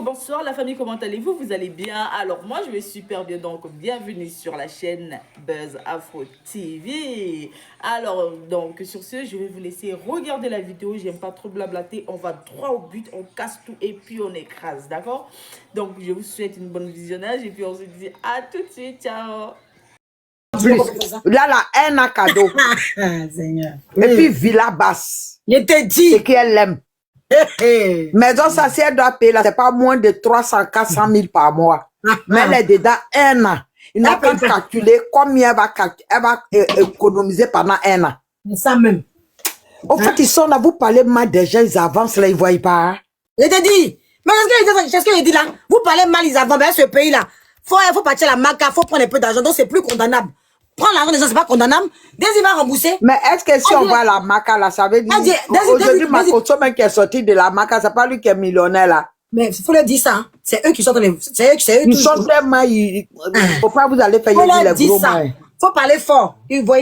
Bonsoir la famille, comment allez-vous? Vous allez bien? Alors moi je vais super bien, donc bienvenue sur la chaîne Buzz Afro TV. Alors donc sur ce, je vais vous laisser regarder la vidéo, j'aime pas trop blablater, on va droit au but, on casse tout et puis on écrase, d'accord? Donc je vous souhaite une bonne visionnage et puis on se dit à tout de suite, ciao! Plus. Là, la haine à cadeau. Seigneur. Et puis, Villa Basse. Je te dis. C'est qu'elle aime. Maison, ça, si elle doit payer, là, c'est pas moins de 300, 400 000 par mois. Mais elle est dedans un an. Il n'a pas calculé combien elle va économiser pendant un an. C'est ça même. Au fait, ils sont là, vous parlez mal des gens, ils avancent là, ils ne voient pas. Je te dis. Mais qu'est-ce que je dis là? Vous parlez mal, ils avancent dans ce pays-là. Faut partir à la maca, faut prendre un peu d'argent, donc c'est plus condamnable. Prendre l'argent des gens, c'est pas condamnable. Désir va rembourser. Mais est-ce que si on va à la maca là, ça veut dire. Aujourd'hui, Makoto, même qui est sorti de la maca, c'est pas lui qui est millionnaire là. Mais il faut leur dire ça. Hein. C'est eux qui sortent les. C'est eux ils sont tellement. Il faut pas vous aller faire les gros mains. Faut parler fort. Ils voient.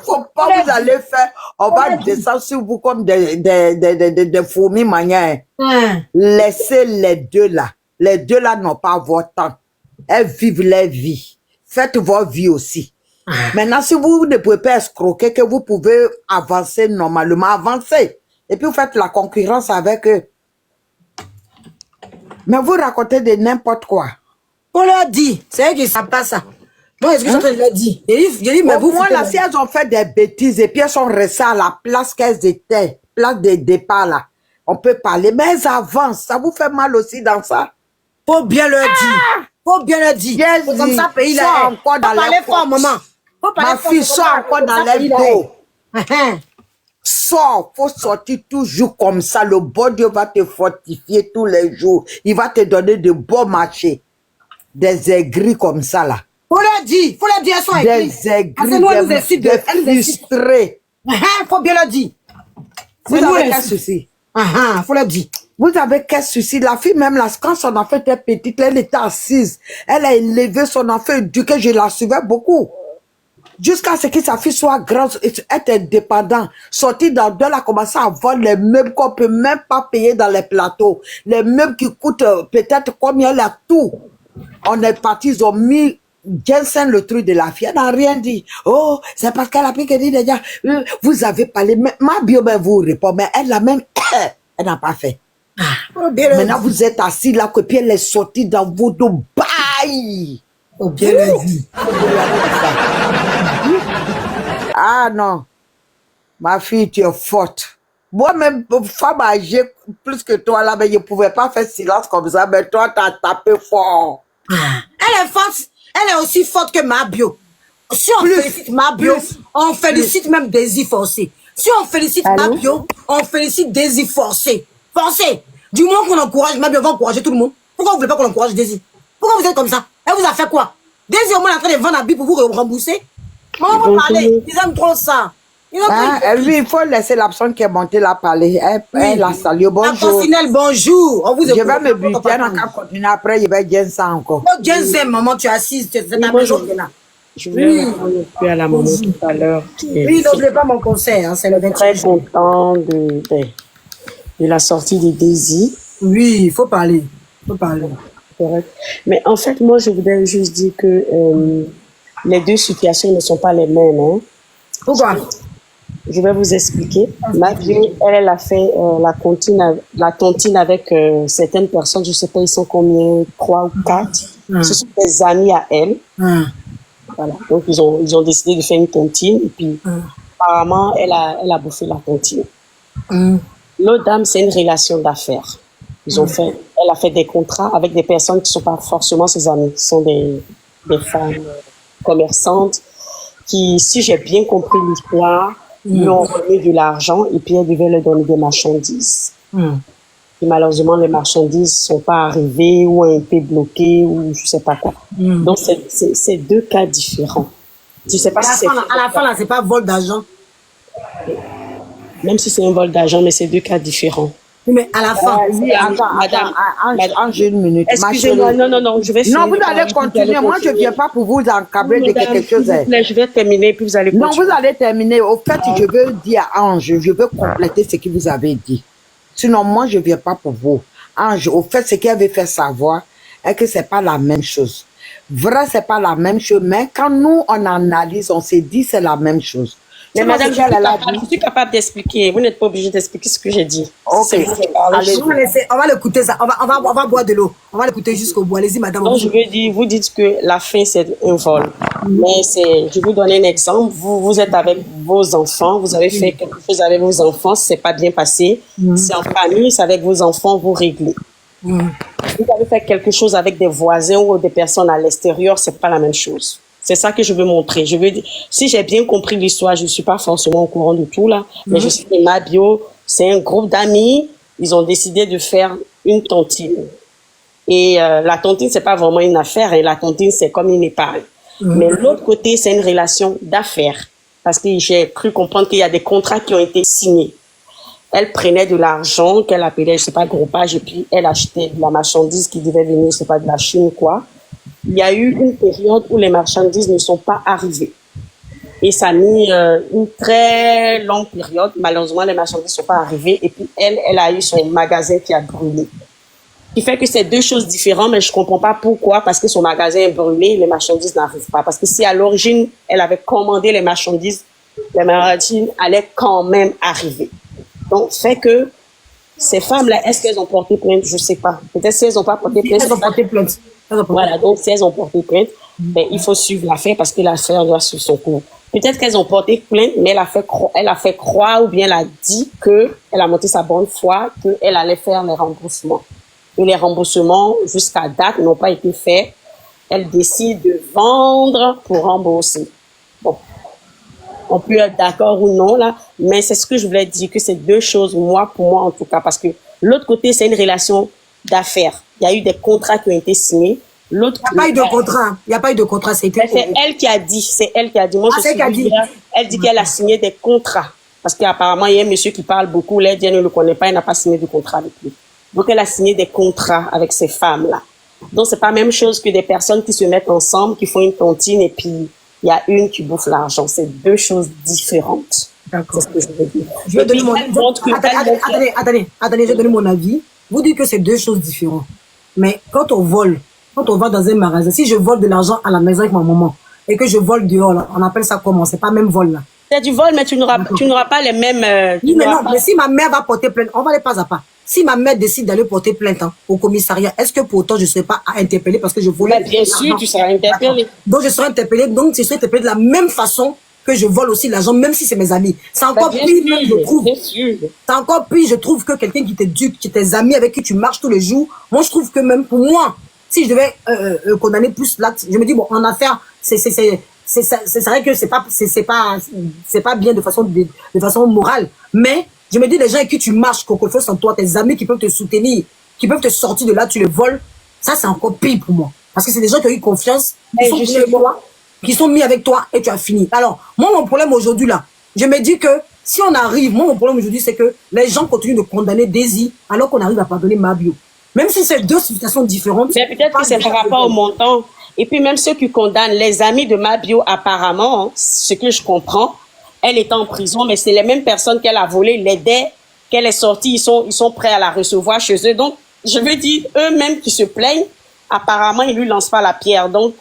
Faut pas vous aller faire. On va descendre sur vous comme des fourmis manières. Laissez les deux là. Les deux là n'ont pas votre temps. Elles vivent leur vie. Faites votre vie aussi. Maintenant, si vous ne pouvez pas escroquer, que vous pouvez avancer normalement, avancez. Et puis vous faites la concurrence avec eux. Mais vous racontez de n'importe quoi. On leur dit. C'est eux qui ne savent pas ça. Moi, est-ce que je suis en train de leur dire? Je dis, mais vous... Moi, là, si elles ont fait des bêtises et puis elles sont restées à la place qu'elles étaient, place de départ là, on peut parler. Mais elles avancent. Ça vous fait mal aussi dans ça? Faut bien leur dire. Faut bien leur dire. C'est comme ça, pays là. Faut parler fort, maman. Ma fille sort encore dans les dos. Sors, faut sortir toujours comme ça. Le bon Dieu va te fortifier tous les jours. Il va te donner de bons marchés. Des aigris comme ça là. Faut leur dire, elles sont aigris. Des aigris, des frustrés. Faut bien leur dire. Vous avez quel souci? Faut leur dire. Vous avez quel souci? La fille même là, quand son enfant était petite, elle était assise. Elle a élevé son enfant éduqué, je la suivais beaucoup. Jusqu'à ce que sa fille soit grande, être indépendante. Sortir dans deux, elle a commencé à vendre les meubles qu'on peut même pas payer dans les plateaux. Les meubles qui coûtent peut-être combien elle a tout. On est parti, ils ont mis Jensen le truc de la fille. Elle n'a rien dit. Oh, c'est parce qu'elle a pris qu'elle dit déjà, vous avez parlé. Ma bio, ben, vous répond, mais elle a même, elle n'a pas fait. Maintenant, vous êtes assis là, que puis elle est sortie dans vos dos. Bye! Oh, bien le dit. Ah non. Ma fille, tu es forte. Moi-même, femme âgée, plus que toi là, mais je ne pouvais pas faire silence comme ça, mais toi, tu as tapé fort. Elle est forte. Elle est aussi forte que ma bio. Si on félicite ma bio, on félicite même Désir Forcé. Si on félicite ma bio, on félicite Désir Forcé. Forcé. Du moment qu'on encourage ma bio, on va encourager tout le monde. Pourquoi vous ne voulez pas qu'on encourage Désir? Pourquoi vous êtes comme ça? Elle vous a fait quoi? Désir au moins est en train de vendre la Bible pour vous rembourser. On va parler. Ils aiment trop ça. Lui, il faut laisser la personne qui est montée là parler. Elle a salué. Bonjour. Bonjour. On vous je vais me buter. Elle n'a qu'à continuer après. Je vais dire ça encore. Oh, Jensen, maman, tu es assise. C'est ta maison là. Je voulais répondre à la maman tout à l'heure. Oui, n'oubliez pas mon conseil. Hein, c'est le 28. Très content de la sortie de Désir. Oui, il faut parler. Il faut parler. Correct. Mais en fait, moi, je voudrais juste dire que les deux situations ne sont pas les mêmes. Hein. Pourquoi? Je vais vous expliquer. Ma fille, elle a fait la tontine avec certaines personnes. Je ne sais pas, ils sont combien, 3 ou 4. Ce sont des amis à elle. Voilà. Donc, ils ont décidé de faire une tontine. Et puis, apparemment, elle a bouffé la tontine. L'autre dame, c'est une relation d'affaires. Elle a fait des contrats avec des personnes qui ne sont pas forcément ses amies. Ce sont des femmes commerçantes qui, si j'ai bien compris l'histoire, lui ont remis de l'argent et puis elle devait leur donner des marchandises. Et malheureusement, les marchandises ne sont pas arrivées ou ont été bloquées ou je ne sais pas quoi. Donc, c'est deux cas différents. Je sais pas si à la fin, là, ce n'est pas vol d'argent. Même si c'est un vol d'argent, mais c'est deux cas différents. Mais à la fin. Attends, j'ai une minute. Excusez-moi, non, je vais finir. Non, vous allez continuer. Moi, je ne viens pas pour vous encabler de quelque chose. Je vais terminer, puis vous allez continuer. Non, vous allez terminer. Au fait, je veux dire à Ange, je veux compléter ce que vous avez dit. Sinon, moi, je ne viens pas pour vous. Ange, au fait, ce qu'elle veut faire savoir est que c'est pas la même chose. Vrai, c'est pas la même chose, mais quand nous, on analyse, on se dit c'est la même chose. Mais Sinon, madame, c'est qu'elle, elle a dit. je suis capable d'expliquer. Vous n'êtes pas obligé d'expliquer ce que j'ai dit. Ok. C'est vous qui parlez. Allez-y. On va l'écouter ça. On va boire de l'eau. On va l'écouter jusqu'au bout. Allez-y, madame. Donc, je veux dire, vous dites que la fin, c'est un vol. Mais je vais vous donner un exemple. Vous êtes avec vos enfants, vous avez fait quelque chose avec vos enfants, c'est pas bien passé. C'est en famille, c'est avec vos enfants, vous réglez. Vous avez fait quelque chose avec des voisins ou des personnes à l'extérieur, c'est pas la même chose. C'est ça que je veux montrer. Je veux dire, si j'ai bien compris l'histoire, je suis pas forcément au courant de tout là, mais je sais que Mabio, c'est un groupe d'amis, ils ont décidé de faire une tontine. Et la tontine, c'est pas vraiment une affaire, hein. La tontine, c'est comme une épargne. Mais l'autre côté, c'est une relation d'affaires. Parce que j'ai cru comprendre qu'il y a des contrats qui ont été signés. Elle prenait de l'argent qu'elle appelait, je sais pas, groupage, et puis elle achetait de la marchandise qui devait venir, je sais pas, de la Chine ou quoi. Il y a eu une période où les marchandises ne sont pas arrivées. Et ça a mis une très longue période. Malheureusement, les marchandises ne sont pas arrivées. Et puis elle a eu son magasin qui a brûlé. Ce qui fait que c'est deux choses différentes, mais je comprends pas pourquoi, parce que son magasin est brûlé, les marchandises n'arrivent pas. Parce que si à l'origine, elle avait commandé les marchandises allaient quand même arriver. Donc, fait que ces femmes-là, est-ce qu'elles ont porté plainte? Je sais pas. Peut-être si elles n'ont pas porté plainte. Elles ont porté plainte. Voilà, donc si elles ont porté plainte, ben, il faut suivre l'affaire parce que l'affaire doit suivre son cours. Peut-être qu'elles ont porté plainte, mais elle a fait croire ou bien elle a dit que elle a monté sa bonne foi, qu'elle allait faire les remboursements. Et les remboursements, jusqu'à date, n'ont pas été faits. Elle décide de vendre pour rembourser. Bon. On peut être d'accord ou non, là, mais c'est ce que je voulais dire, que c'est deux choses, pour moi en tout cas, parce que l'autre côté, c'est une relation d'affaires. Il y a eu des contrats qui ont été signés. L'autre, il n'y a pas eu de contrat. Il n'y a pas eu de contrat. C'est elle qui a dit. C'est elle qui a dit. Moi, je suis dit. Elle dit qu'elle a signé des contrats. Parce qu'apparemment, il y a un monsieur qui parle beaucoup. Là, elle ne le connaît pas. Il n'a pas signé de contrat avec lui. Donc, elle a signé des contrats avec ces femmes-là. Donc, c'est pas la même chose que des personnes qui se mettent ensemble, qui font une tontine et puis il y a une qui bouffe l'argent. C'est deux choses différentes. D'accord. C'est ce que je veux dire. Je vais donner mon avis. Attendez, je vais donner mon avis. Vous dites que c'est deux choses différentes. Mais quand on va dans un magasin, si je vole de l'argent à la maison avec ma maman et que je vole dehors, là, on appelle ça comment? C'est pas même vol, là. C'est du vol, mais tu n'auras pas les mêmes... Oui, mais non, mais si ma mère va porter plainte, on va aller pas à pas. Si ma mère décide d'aller porter plainte au commissariat, est-ce que pour autant je ne serai pas interpellée parce que je volais? Mais bien sûr, tu seras interpellée. Donc je serai interpellée, donc je serai interpellée de la même façon que je vole aussi l'argent, même si c'est mes amis. C'est encore pire, je trouve. C'est encore pire, je trouve, que quelqu'un qui t'éduque, qui est tes amis, avec qui tu marches tous les jours. Moi, je trouve que même pour moi, si je devais condamner plus l'acte, je me dis, bon, en affaire, c'est vrai que c'est pas bien de façon morale. Mais, je me dis, les gens avec qui tu marches, qu'on fait sans toi, tes amis qui peuvent te soutenir, qui peuvent te sortir de là, tu les voles, ça, c'est encore pire pour moi. Parce que c'est des gens qui ont eu confiance, qui sont mis avec toi et tu as fini. Alors, moi, mon problème aujourd'hui, là, je me dis que si on arrive, mon problème aujourd'hui, c'est que les gens continuent de condamner Daisy alors qu'on arrive à pardonner Mabio. Même si c'est deux situations différentes. Mais peut-être que c'est par rapport au montant. Et puis même ceux qui condamnent les amis de Mabio, apparemment, hein, ce que je comprends, elle est en prison, mais c'est les mêmes personnes qu'elle a volées, l'aidaient, qu'elle est sortie, ils sont prêts à la recevoir chez eux. Donc, je veux dire, eux-mêmes qui se plaignent, apparemment, ils lui lancent pas la pierre. Donc,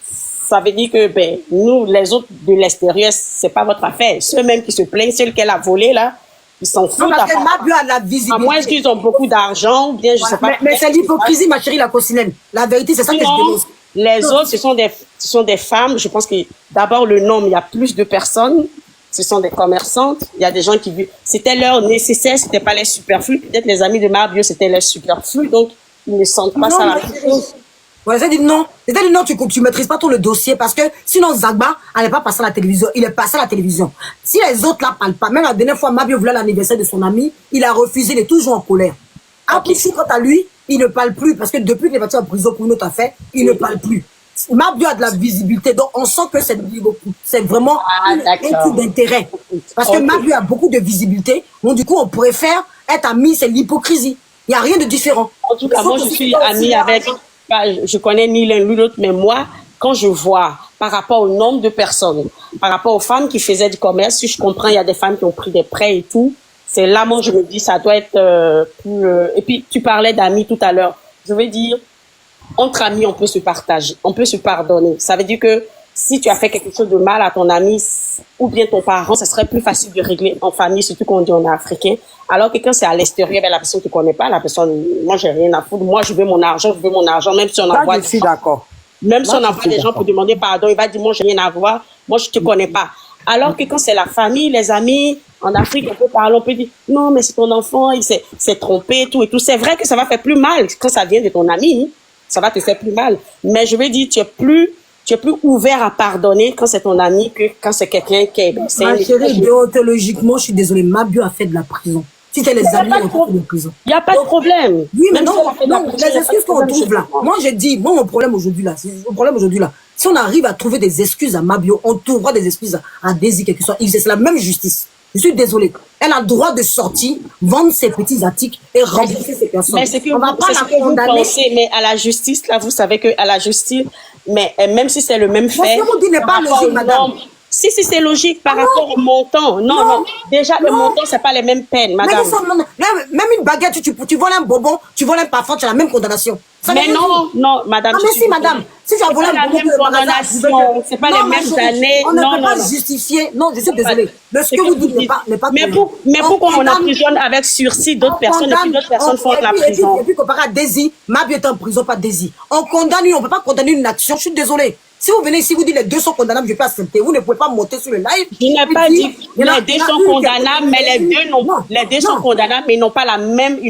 ça veut dire que, ben, nous, les autres de l'extérieur, c'est pas votre affaire. Ceux-mêmes qui se plaignent, celles qu'elle a volées, là, ils s'en foutent. Parce que Mabio a la visibilité. À moins qu'ils ont beaucoup d'argent, ou bien, je sais pas. Mais c'est l'hypocrisie, ma chérie, la coccinelle. La vérité, c'est ça que je dénonce. Les autres, ce sont des femmes. Je pense que, d'abord, le nombre, il y a plus de personnes. Ce sont des commerçantes. Il y a des gens qui vivent. C'était leur nécessaire, c'était pas les superflus. Peut-être les amis de Mabio, c'était les superflus. Donc, ils ne sentent pas ça la même chose. Ouais, c'est-à-dire non. C'est-à-dire non, tu maîtrises pas tout le dossier parce que sinon Zagba n'est pas passé à la télévision. Il est passé à la télévision. Si les autres là parlent pas, même la dernière fois, Mabio voulait l'anniversaire de son ami, il a refusé, il est toujours en colère. Après, quant à lui, il ne parle plus parce que depuis qu'il est parti en prison pour une autre affaire, il ne parle plus. Mabio a de la visibilité, donc on sent que c'est vraiment un coup d'intérêt. Parce que Mabio a beaucoup de visibilité, donc du coup, on pourrait être amis, c'est l'hypocrisie. Il n'y a rien de différent. En tout cas, moi, je suis amie avec... Je connais ni l'un ni l'autre, mais moi, quand je vois par rapport au nombre de personnes, par rapport aux femmes qui faisaient du commerce, si je comprends, il y a des femmes qui ont pris des prêts et tout, C'est là, moi, je me dis, ça doit être plus... Et puis, tu parlais d'amis tout à l'heure. Je veux dire, entre amis, on peut se partager, on peut se pardonner. Ça veut dire que si tu as fait quelque chose de mal à ton ami ou bien ton parent, ça serait plus facile de régler en famille, surtout quand on dit on est africain. Alors que quand c'est à l'extérieur, ben, la personne ne te connaît pas, la personne, moi, j'ai rien à foutre. Moi, je veux mon argent, même si on Là, envoie je suis d'accord. même si Là, on je envoie suis des gens d'accord. pour demander pardon, il va dire, moi, j'ai rien à voir, moi, je te connais pas. Alors que quand c'est la famille, les amis, en Afrique, on peut parler, on peut dire, non, mais c'est ton enfant, il s'est trompé, tout et tout. C'est vrai que ça va faire plus mal quand ça vient de ton ami, ça va te faire plus mal. Mais je veux dire, tu es plus ouvert à pardonner quand c'est ton ami que quand c'est quelqu'un qui est, Ma chérie, déontologiquement, je suis désolée, Mabio a fait de la prison. Si c'est les amis, on fait de la prison. Il n'y a pas de problème. Oui, mais Même non, si on a fait de la non, prison, les excuses qu'on trouve là. Moi, j'ai dit, mon problème aujourd'hui là, si on arrive à trouver des excuses à Mabio, on trouvera des excuses à Daisy, quelque soit. C'est la même justice. Je suis désolée. Elle a le droit de sortir, vendre ses petits articles et rembourser ses personnes. Mais c'est que on va pas ce la que vous condamner. pensez, mais à la justice, là, vous savez que à la justice, mais même si c'est le même fait. Ce que vous dites n'est par pas rapport logique, au madame. nombre- Si, c'est logique par rapport au montant. Non. Déjà, le montant, c'est pas les mêmes peines, Mais madame. même une baguette, tu voles un bonbon, tu voles un parfum, tu as la même condamnation. Ça Mais veut dire- non, madame. Ah, je mais suis si, madame, si tu as C'est volé pas un la bonbon même de magasin, condamnation, c'est pas Non, les ma mêmes chérie, années. On ne Non, peut pas non. justifier. Non, je suis désolée. Mais ce que vous dites n'est pas Mais correct. pourquoi on condamne- emprisonne avec sursis d'autres personnes et puis d'autres personnes font de la et prison? puis comparé à Daisy, Mabio est en prison, pas Daisy. On ne peut pas condamner une action. Je suis désolée. Si vous venez ici, vous dites les deux sont condamnables, je peux accepter. Vous ne pouvez pas monter sur le live. Je n'ai et pas dire, dit il y en a- les deux il y en a sont une qui est condamnables, mais les deux sont condamnables, mais ils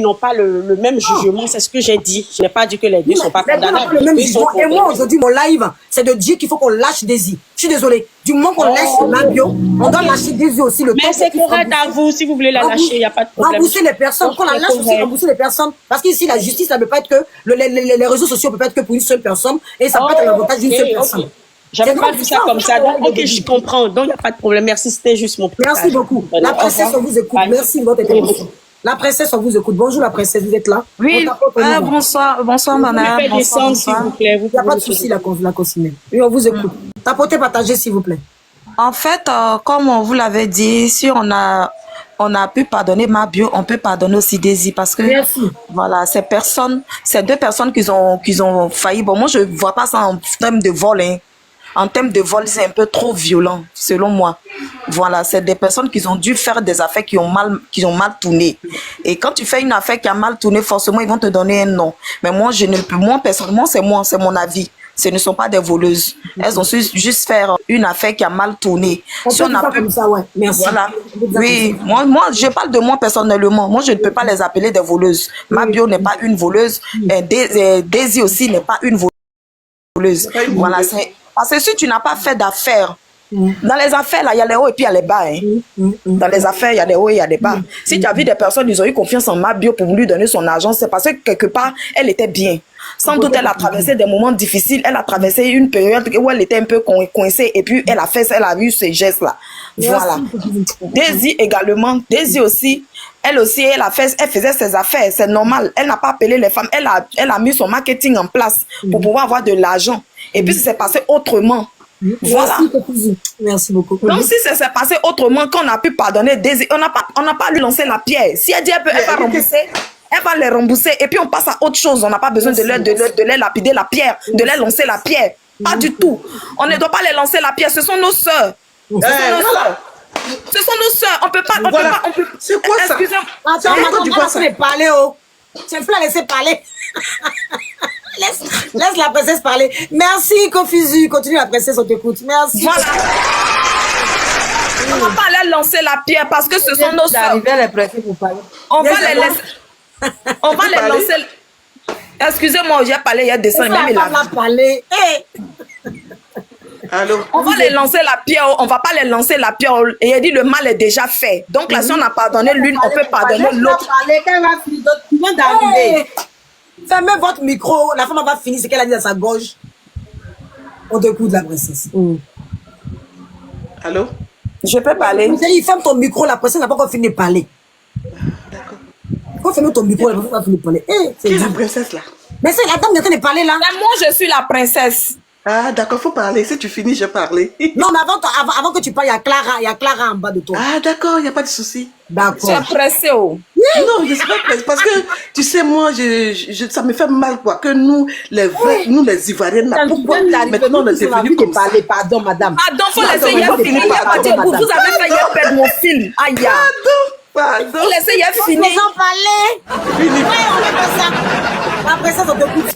n'ont pas le même jugement. C'est ce que j'ai dit. Je n'ai pas dit que les deux sont pas Mais on n'a condamnables. pas le même Ils sont jugement. Et moi, condamnables. aujourd'hui, mon live, c'est de dire qu'il faut qu'on lâche Daisy. Je suis désolée. Du moment qu'on lâche Mabio, on doit lâcher Daisy aussi. Le temps Mais c'est qu'on puisse correct à vous. Si vous voulez la lâcher, il n'y a pas de problème. rembourser les personnes. Quand on la C'est lâche aussi, correct. rembourser les personnes. Parce qu'ici, la justice, ça ne peut pas être que les réseaux sociaux ne peuvent pas être que pour une seule personne. Et ça peut être à l'avantage d'une seule personne. Ok. J'avais C'est pas donc vu ça ça, comme ça. on Donc, va ok, je comprends. Donc, il n'y a pas de problème. Merci, c'était juste mon Merci partage. beaucoup. Au La revoir. princesse, on vous écoute. Bye. Merci de votre intervention. La princesse, on vous écoute. Bonjour, la princesse, vous êtes là? Oui, On tapote, on y va. bonsoir, bonsoir Vous madame. pouvez faire Bonsoir, descendre, s'il bonsoir. vous plaît. Vous Il n'y a pouvez pas de le faire souci, la consignée. Oui, on vous écoute. Tapotez, partagez, s'il vous plaît. En fait, comme on vous l'avait dit, si on a pu pardonner Mabio, on peut pardonner aussi Daisy parce que Merci. voilà, ces deux personnes qui ont failli. Bon, moi je vois pas ça en termes de vol, hein. En termes de vol, c'est un peu trop violent, selon moi. Voilà, c'est des personnes qui ont dû faire des affaires qui ont mal tourné. Et quand tu fais une affaire qui a mal tourné, forcément, ils vont te donner un nom. Mais moi, personnellement, c'est mon avis. Ce ne sont pas des voleuses. Elles ont su juste faire une affaire qui a mal tourné. On peut dire ça comme ça, ouais. Merci. Voilà. On peut dire ça Oui, comme moi, je parle de moi personnellement. Moi, je ne peux pas les appeler des voleuses. Mabio n'est pas une voleuse. Daisy aussi n'est pas une voleuse. Voilà, parce que si tu n'as pas fait d'affaires, dans les affaires, là, il y a les hauts et puis il y a les bas. Hein. Dans les affaires, il y a des hauts et il y a des bas. Si tu as vu des personnes, ils ont eu confiance en Mabio pour lui donner son argent, c'est parce que quelque part, elle était bien. Sans doute, elle a traversé des moments difficiles. Elle a traversé une période où elle était un peu coincée et puis elle a eu ces gestes-là. Voilà. Daisy également, Daisy aussi, elle faisait ses affaires, c'est normal. Elle n'a pas appelé les femmes, elle a mis son marketing en place pour pouvoir avoir de l'argent. Et puis, ça s'est passé autrement. Voilà. Merci beaucoup. Donc, si ça s'est passé autrement, qu'on a pu pardonner Daisy, on n'a pas lui lancé la pierre. Si elle dit elle va rembourser, elle va les rembourser. Et puis, on passe à autre chose. On n'a pas besoin de les lapider la pierre, de les lancer la pierre. Pas du tout. On ne doit pas les lancer la pierre. Ce sont nos sœurs. Ce sont nos sœurs. Ce sont nos sœurs. On peut pas. C'est quoi ça? Excusez-moi. Attends, maintenant, tu vas laisser parler, oh. Tu peux la laisser parler. Laisse la princesse parler. Merci, Confusu. Continue, la princesse, on t'écoute. Merci. Voilà. On ne va pas les lancer la pierre parce que ce sont nos sœurs. les préfets pour parler. On va les laisser. On va les lancer. Excusez-moi, j'ai parlé il y a des semaines. Même il a parlé. Allô? On va les lancer la pierre, on va pas les lancer la pierre. Et il dit le mal est déjà fait. Donc là, si on a pardonné l'une, on peut pardonner l'autre. Tu viens d'arriver. Fermez votre micro. La femme va finir ce qu'elle a dit à sa gauche. On t'écoute, la princesse. Allô? Je peux parler. Il ferme ton micro, la princesse n'a pas encore fini de parler. D'accord. Quand ferme ton micro, la princesse n'a pas fini de parler. Qui est la princesse là? Mais c'est la dame qui est en train de parler là. Moi, je suis la princesse. Ah, d'accord, faut parler. Si tu finis, je vais parler. Non, mais avant que tu parles, il y a Clara en bas de toi. Ah, d'accord, il n'y a pas de souci. Tu D'accord. es pressé, oh. Non, je ne suis pas pressée parce que, tu sais, moi, ça me fait mal, quoi, que nous, les vrais, nous, les Ivoiriennes, là, pourquoi maintenant on est devenus comme ça? Pardon, madame. Pardon, faut Pardon, laisser hier pardon, finir. pardon, Vous madame. avez fait hier perdre mon film. Aïe, aïe. Pardon. Faut laisser hier finir. Ils ont parlé. Fini. Ouais, on fait pas ça. Après ça, on te coupe.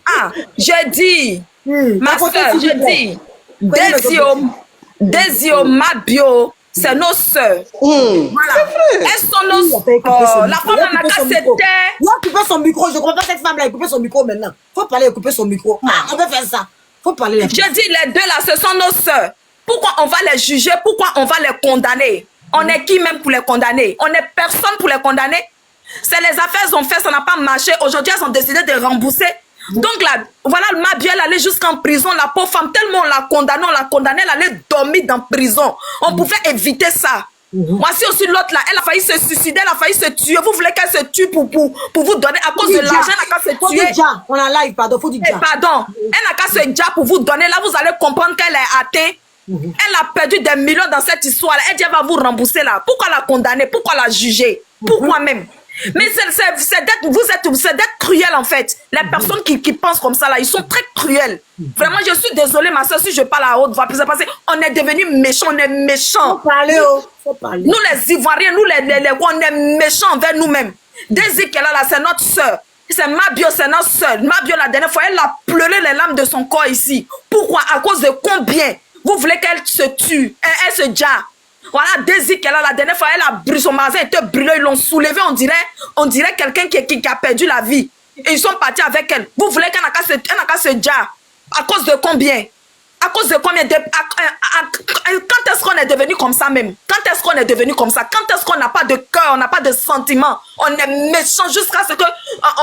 Ah, je dis, ma Racontez, soeur, s'il je vous plaît. dis, Désio, Mabio, c'est nos soeurs. Voilà. Elles sont nos soeurs. La femme n'a qu'à se taire. Il a coupé son micro. Je ne comprends pas cette femme-là. Il a coupé son micro maintenant. Faut parler, couper son micro. Ah, on peut faire ça. Faut parler. Je dis, les deux là, ce sont nos soeurs. Pourquoi on va les juger? Pourquoi on va les condamner? On est qui même pour les condamner? On n'est personne pour les condamner. C'est les affaires qu'elles ont fait, ça n'a pas marché. Aujourd'hui, elles ont décidé de rembourser. Donc là, voilà, Mabio, elle allait jusqu'en prison. La pauvre femme, tellement on l'a condamnée, elle allait dormir dans prison. On pouvait éviter ça. Voici aussi l'autre là, elle a failli se suicider, elle a failli se tuer. Vous voulez qu'elle se tue pour vous donner à cause de l'argent, elle n'a qu'à se Faut tuer. dire déjà. On a live, pardon. Faut dire Eh, déjà. pardon, elle n'a qu'à se dire pour vous donner. Là, vous allez comprendre qu'elle est athée. Elle a perdu des millions dans cette histoire. Elle dit, elle va vous rembourser là. Pourquoi la condamner? Pourquoi la juger? Pourquoi même? Mais c'est d'être cruel en fait. Les personnes qui pensent comme ça là, ils sont très cruels. Vraiment, je suis désolée, ma soeur, si je parle à haute voix, c'est parce qu'on est devenus méchants, on est méchants. Faut parler, oh. Faut parler. Nous les Ivoiriens, nous les on est méchants envers nous-mêmes. Désir qu'elle a là, c'est notre soeur. C'est Mabio, c'est notre soeur. Mabio, la dernière fois, elle a pleuré les larmes de son corps ici. Pourquoi? À cause de combien? Vous voulez qu'elle se tue? Elle se jarre. Voilà, Désir qu'elle a la dernière fois, elle a brûlé son magasin, était brûlé, ils l'ont soulevé, on dirait quelqu'un qui a perdu la vie. Et ils sont partis avec elle. Vous voulez qu'elle n'a qu'à se jarre? À cause de combien? À cause de combien? Quand est-ce qu'on est devenu comme ça même? Quand est-ce qu'on est devenu comme ça? Quand est-ce qu'on n'a pas de cœur, on n'a pas de sentiments? On est méchants jusqu'à ce que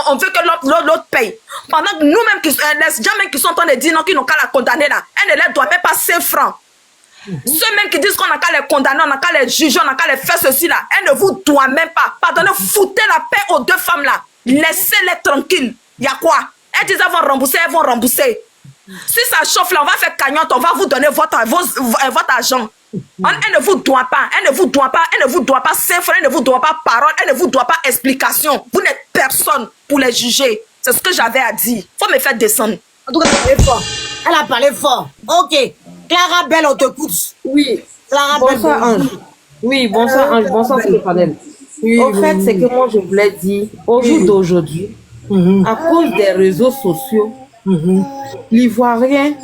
on veut que l'autre paye. Pendant que nous-mêmes, les gens même qui sont en train de dire non, qui n'ont qu'à la condamner là, elle ne leur doit même pas 5 francs. Ceux même qui disent qu'on n'a qu'à les condamner, on n'a qu'à les juger, on n'a qu'à les faire ceci là, elle ne vous doit même pas. Pardonnez, foutez la paix aux deux femmes là. Laissez-les tranquilles. Il y a quoi? Elles disent elles vont rembourser. Si ça chauffe là, on va faire cagnotte, on va vous donner votre argent. Elle ne vous doit pas, elle ne vous doit pas 5 francs, elle ne vous doit pas parole, elle ne vous doit pas explication. Vous n'êtes personne pour les juger. C'est ce que j'avais à dire. Faut me faire descendre. En tout cas, elle a parlé fort. Ok. Clara Belle, on t'écoute. Oui. Clara Bonsoir, Belle. Ange. Oui, bonsoir, Ange. Bonsoir, tout le panel. Au fait, c'est que moi, je voulais dire, au jour d'aujourd'hui, à cause des réseaux sociaux, l'Ivoirien,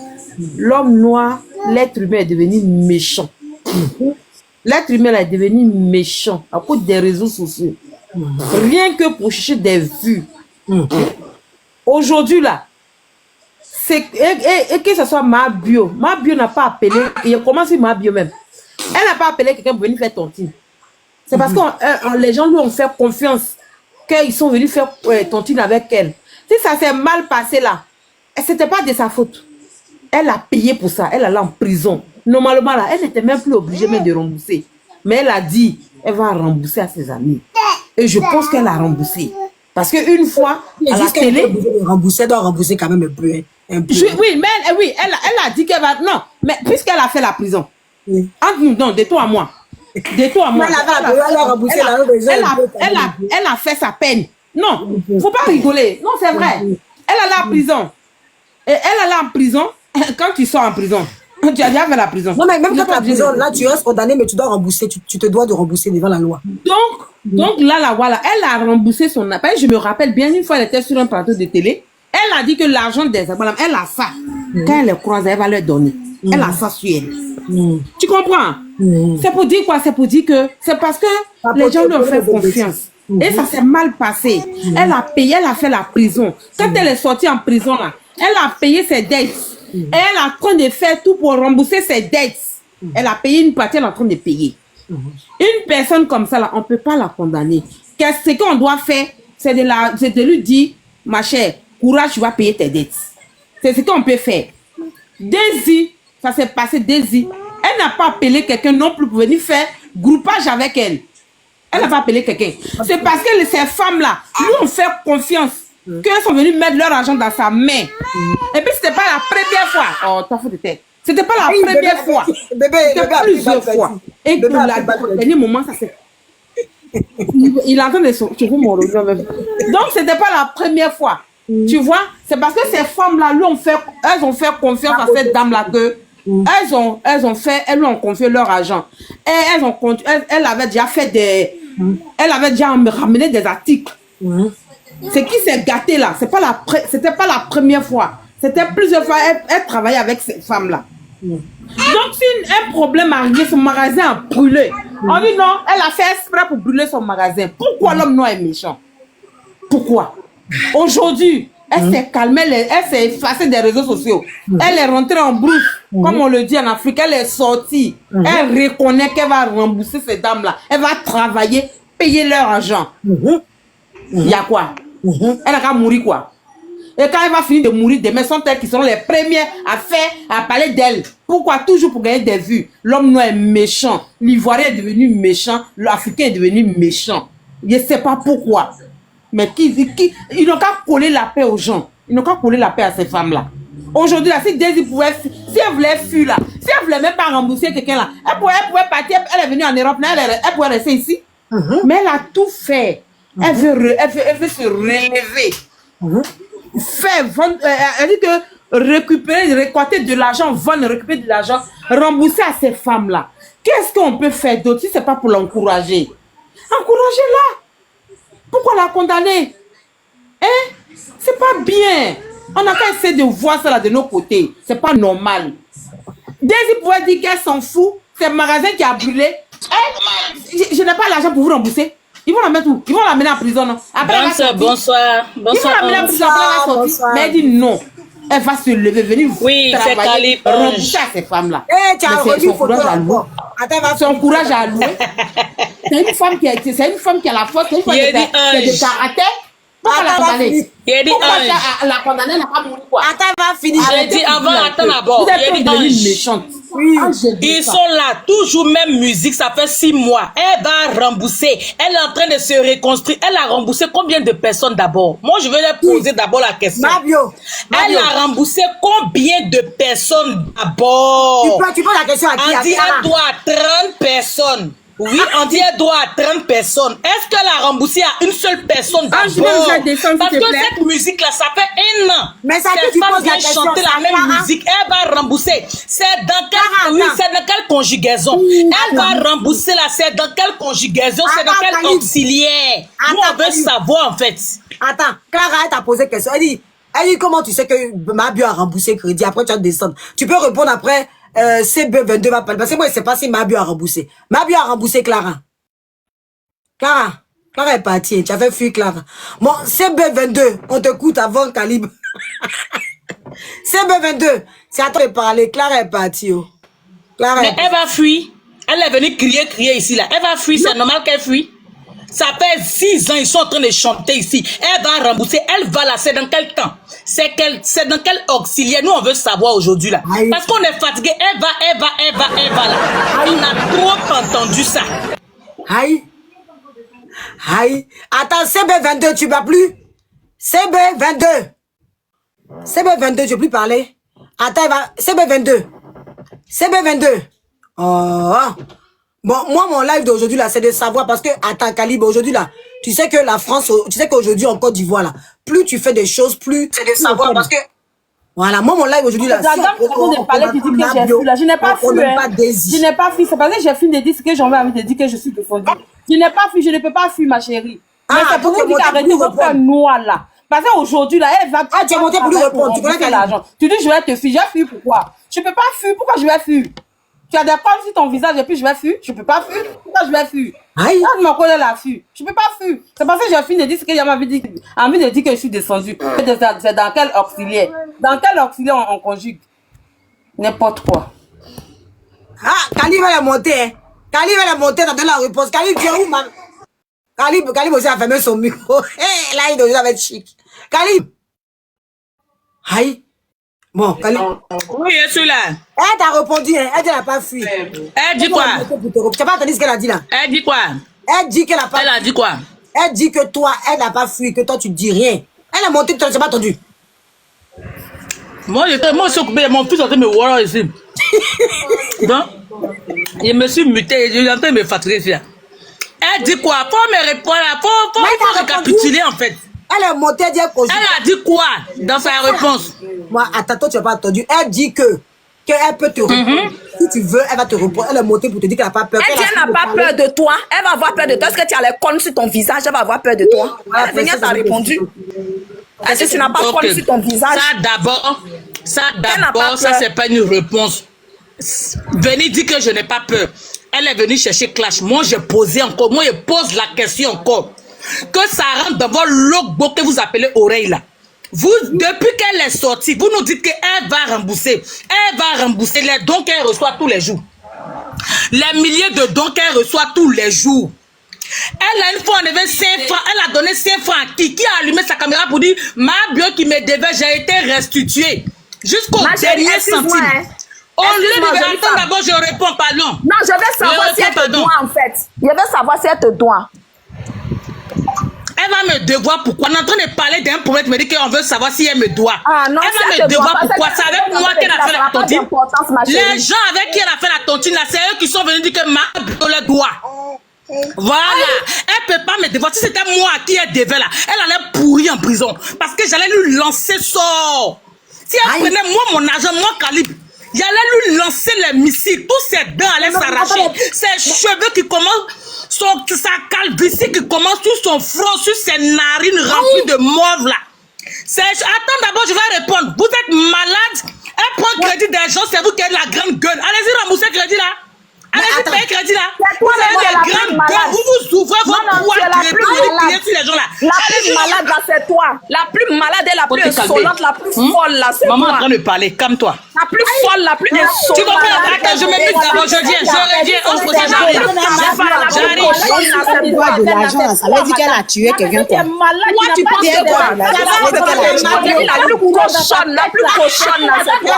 l'homme noir, l'être humain est devenu méchant. L'être humain est devenu méchant à cause des réseaux sociaux. Rien que pour chercher des vues. Aujourd'hui, là, et que ce soit Mabio n'a pas appelé, et comment c'est Mabio même? Elle n'a pas appelé quelqu'un pour venir faire tontine. C'est parce que les gens lui ont fait confiance qu'ils sont venus faire tontine avec elle. Si ça s'est mal passé là, c'était pas de sa faute. Elle a payé pour ça, elle allait en prison. Normalement là, elle n'était même plus obligée même de rembourser. Mais elle a dit, elle va rembourser à ses amis. Et je pense qu'elle a remboursé. Parce qu'une fois, à la télé... Elle doit rembourser quand même un peu. Oui, mais elle a dit qu'elle va... Non, mais puisqu'elle a fait la prison, entre nous, non, de toi à moi. De toi à moi. Elle a fait sa peine. Non, faut pas rigoler. Non, c'est vrai. Elle allait en prison. Et elle allait en prison. Quand tu sors en prison, tu as déjà fait la prison. Non, mais même quand tu es en prison, là, tu restes condamné, mais tu dois rembourser. Tu te dois de rembourser devant la loi. Donc là, voilà, elle a remboursé son appel. Je me rappelle bien, une fois, elle était sur un plateau de télé. Elle a dit que l'argent des abonnés, elle a ça. Quand elle les croise, elle va leur donner. Elle a ça sur elle. Tu comprends? C'est pour dire quoi? C'est pour dire que c'est parce que les gens lui ont fait confiance. Et ça s'est mal passé. Elle a payé, elle a fait la prison. Quand elle est sortie en prison, là, elle a payé ses dettes. Et elle est en train de faire tout pour rembourser ses dettes. Elle a payé une partie, elle est en train de payer. Une personne comme ça, là, on ne peut pas la condamner. Ce qu'on doit faire, c'est de lui dire, ma chère, courage, tu vas payer tes dettes. C'est ce qu'on peut faire. Daisy, ça s'est passé, Daisy. Elle n'a pas appelé quelqu'un non plus pour venir faire groupage avec elle. Elle n'a pas appelé quelqu'un. C'est parce que ces femmes-là, nous on fait confiance. Qu'elles sont venues mettre leur argent dans sa main. Et puis, c'était pas la première fois. Oh, t'as foutu de tête. C'était pas la première fois. C'était plusieurs fois. Et que le dernier moment, ça s'est... Il est en train de sortir mon rôle. Donc, c'était pas la première fois. Tu vois, c'est parce que ces femmes-là, elles ont fait confiance à cette dame-là que elles lui ont confié leur argent. Et elle avait déjà fait elle avait déjà ramené des articles. C'est qui s'est gâté là. C'était pas la première fois. C'était plusieurs fois. Elle travaillait avec ces femmes-là. Donc, si un problème arrivé, son magasin a brûlé. On dit non, elle a fait exprès pour brûler son magasin. Pourquoi l'homme noir est méchant? Pourquoi? Aujourd'hui, elle s'est calmée, elle s'est effacée des réseaux sociaux. Elle est rentrée en brousse, comme on le dit en Afrique. Elle est sortie. Elle reconnaît qu'elle va rembourser ces dames-là. Elle va travailler, payer leur argent. Il y a quoi? Elle a qu'à mourir quoi? Et quand elle va finir de mourir, demain sont elles qui seront les premières à parler d'elle. Pourquoi? Toujours pour gagner des vues. L'homme noir est méchant. L'Ivoirien est devenu méchant. L'Africain est devenu méchant. Je ne sais pas pourquoi. Mais ils n'ont qu'à coller la paix aux gens. Ils n'ont qu'à coller la paix à ces femmes-là. Aujourd'hui, là, si Daisy pouvait, si elle voulait fuir là, si elle voulait même pas rembourser quelqu'un là, elle pouvait partir, elle est venue en Europe, là, elle pouvait rester ici. Mais elle a tout fait. Elle veut se relever. Elle dit que récolter de l'argent, vendre, récupérer de l'argent, rembourser à ces femmes-là. Qu'est-ce qu'on peut faire d'autre si ce n'est pas pour l'encourager? Encouragez-la. Pourquoi la condamner? Hein? C'est pas bien. On n'a qu'à essayer de voir ça là de nos côtés. C'est pas normal. Daisy pouvait dire qu'elle s'en fout. C'est le magasin qui a brûlé. Je n'ai pas l'argent pour vous rembourser. Ils vont la mettre où? Ils vont la mener en prison, non? Après, bonsoir. Ils vont la mener en prison, après elle va sortir. Mais elle dit non. Elle va se lever, venir travailler, rembourser à ces femmes-là. Son courage à louer. Son courage à louer. C'est une femme qui a la force, c'est une femme qui a de caractère. Pourquoi la condamner? Pourquoi la condamner n'a pas mouru quoi? Attends, va finir. J'ai dit avant, attends d'abord. Vous êtes devenue méchante. Oui. Ils sont là, toujours même musique, ça fait 6 mois. Elle va rembourser. Elle est en train de se reconstruire. Elle a remboursé combien de personnes d'abord? Moi, je vais leur poser d'abord la question. Mabio. Elle a remboursé combien de personnes d'abord? Tu poses la question à qui? On dit elle doit à 30 personnes. Oui, on dit elle doit à 30 personnes. Est-ce qu'elle a remboursé à une seule personne d'abord? Parce que cette musique-là, ça fait un an. Mais ça que tu poses la question, chanter la même musique. Elle va rembourser. C'est dans quelle conjugaison? Elle va rembourser là. C'est dans quelle conjugaison? C'est dans quel auxiliaire? Nous, on veut savoir en fait. Attends, Clara, elle t'a posé question. Elle dit comment tu sais que Mabio a remboursé crédit? Après, tu vas descendre. Tu peux répondre après. CB22 va parler. Parce que moi, je ne sais pas si Mabio a remboursé. Mabio a remboursé Clara. Clara est partie. Tu as fait fuir Clara. Bon, CB22, on t'écoute avant Calibre. CB22, c'est à toi de parler. Clara est partie. Oh. Mais elle va fuir. Elle est venue crier ici. Là. Elle va fuir. C'est normal qu'elle fuit. Ça fait 6 ans, ils sont en train de chanter ici. Elle va rembourser. Elle va là. C'est dans quel temps? C'est dans quel auxiliaire? Nous, on veut savoir aujourd'hui là. Aïe. Parce qu'on est fatigué. Elle va là. Aïe. On a trop entendu ça. Aïe. Attends, CB22, tu vas plus? CB22, tu ne veux plus parler? Attends, CB22. Oh. Bon, moi, mon live d'aujourd'hui, là, c'est de savoir parce que, attends, Calibre, aujourd'hui, là, tu sais que la France, tu sais qu'aujourd'hui, en Côte d'Ivoire, là, plus tu fais des choses, plus c'est de savoir parce que, voilà, moi, mon live aujourd'hui, là, je n'ai pas fui. Je n'ai pas fui. C'est parce que j'ai fini de dire ce que j'ai envie de dire que je suis défendue. Je n'ai pas fui, je ne peux pas fuir, ma chérie. Mais c'est pour vous dire qu'arrêtez votre noir, là. Parce qu'aujourd'hui, là, elle va... tu es monté pour lui répondre. Tu connais l'argent. Tu dis, je vais te fuir. Je vais fuir, pourquoi? Je ne peux pas fuir. Pourquoi je vais fuir? Tu as des cornes sur ton visage et puis je vais fuir. Je ne peux pas fuir. Pourquoi je vais fuir? Aïe. Là, je m'en connais la fuir. Je ne peux pas fuir. C'est parce que j'ai fini de dire ce que j'ai envie de dire que je suis descendue. C'est dans quel auxiliaire? Dans quel auxiliaire on conjugue? N'importe quoi. Calibre est monté. Hein. Calibre est monté dans la réponse. Calibre, tu es où, man? Calibre aussi a fermé son micro. Là, il doit être chic. Calibre. Aïe. Bon, Calibre. Oui, je suis là. Elle t'a répondu, hein. Elle n'a pas fui. Elle dit quoi? Tu n'as pas entendu ce qu'elle a dit là? Elle dit quoi? Elle dit qu'elle n'a pas. Elle a dit quoi? Elle dit que toi, elle n'a pas fui, que toi, tu dis rien. Elle est montée, tu n'as pas entendu. Moi, je suis occupé, mon fils est en train de me voir ici. Donc, je me suis muté, je suis en train de me fatiguer ici. Elle dit quoi? Faut me répondre, faut récapituler en fait. Elle est montée, elle dit elle a dit quoi dans sa réponse? Moi, attends, toi, tu n'as pas entendu. Elle dit qu'elle peut te répondre. Si tu veux, elle va te répondre. Elle est montée pour te dire qu'elle n'a pas peur. Elle dit qu'elle n'a pas peur de toi. Elle va avoir peur de toi. Est-ce que tu as les cornes sur ton visage? Elle va avoir peur de toi. Elle t'a répondu. Est-ce que tu n'as pas cornes sur ton visage? Ça d'abord, ça c'est pas une réponse. Venez dire que je n'ai pas peur. Elle est venue chercher clash. Moi, j'ai posé encore. Moi, je pose la question encore. Que ça rentre dans votre logbo que vous appelez oreille là. Vous, depuis qu'elle est sortie, vous nous dites qu'elle va rembourser. Elle va rembourser les dons qu'elle reçoit tous les jours. Les milliers de dons qu'elle reçoit tous les jours. Elle a une fois enlevé 5 francs. Elle a donné 5 francs à qui a allumé sa caméra pour dire ma bio qui me devait, j'ai été restituée. Jusqu'au dernier centime. Au lieu de attendre d'abord, je réponds, pardon. Non, je veux savoir si elle te doit en fait. Je veux savoir si elle te doit. Elle va me devoir pourquoi? On est en train de parler d'un problème, me dit qu'on veut savoir si elle me doit. Ah, non, elle va me devoir pourquoi? C'est avec moi qu'elle a fait la tontine. Les gens avec qui elle a fait la tontine là, c'est eux qui sont venus dire que ma le doit. Voilà, elle peut pas me devoir. Si c'était moi qui elle devait là, elle allait pourrir en prison. Parce que j'allais lui lancer sort. Si elle prenait moi mon argent, moi calibre, j'allais lui lancer les missiles. Tous ses dents allaient s'arracher. Ses cheveux qui commencent, sa calvitie qui commence sur son front, sur ses narines remplies de mauve là. Attends d'abord, je vais répondre. Vous êtes malade. Elle prend crédit d'argent, c'est vous qui avez la grande gueule. Allez-y, remboursez crédit là. Allez-y, payez crédit là. Vous avez des grandes gueules, vous vous ouvrez votre poids crédit, vous criez sur les gens là. La plus malade là, c'est toi. La plus malade et la plus insolente, la plus folle là, c'est toi. Maman est en train de parler, calme-toi. La plus folle, la plus insolente. Tu comprends? Attends, je me mute d'abord, je reviens, on se pose j'arrive. De l'argent, ça veut dire qu'elle a tué quelqu'un. Toi, tu penses que quoi? La plus cochonne, la plus cochonne là, c'est toi.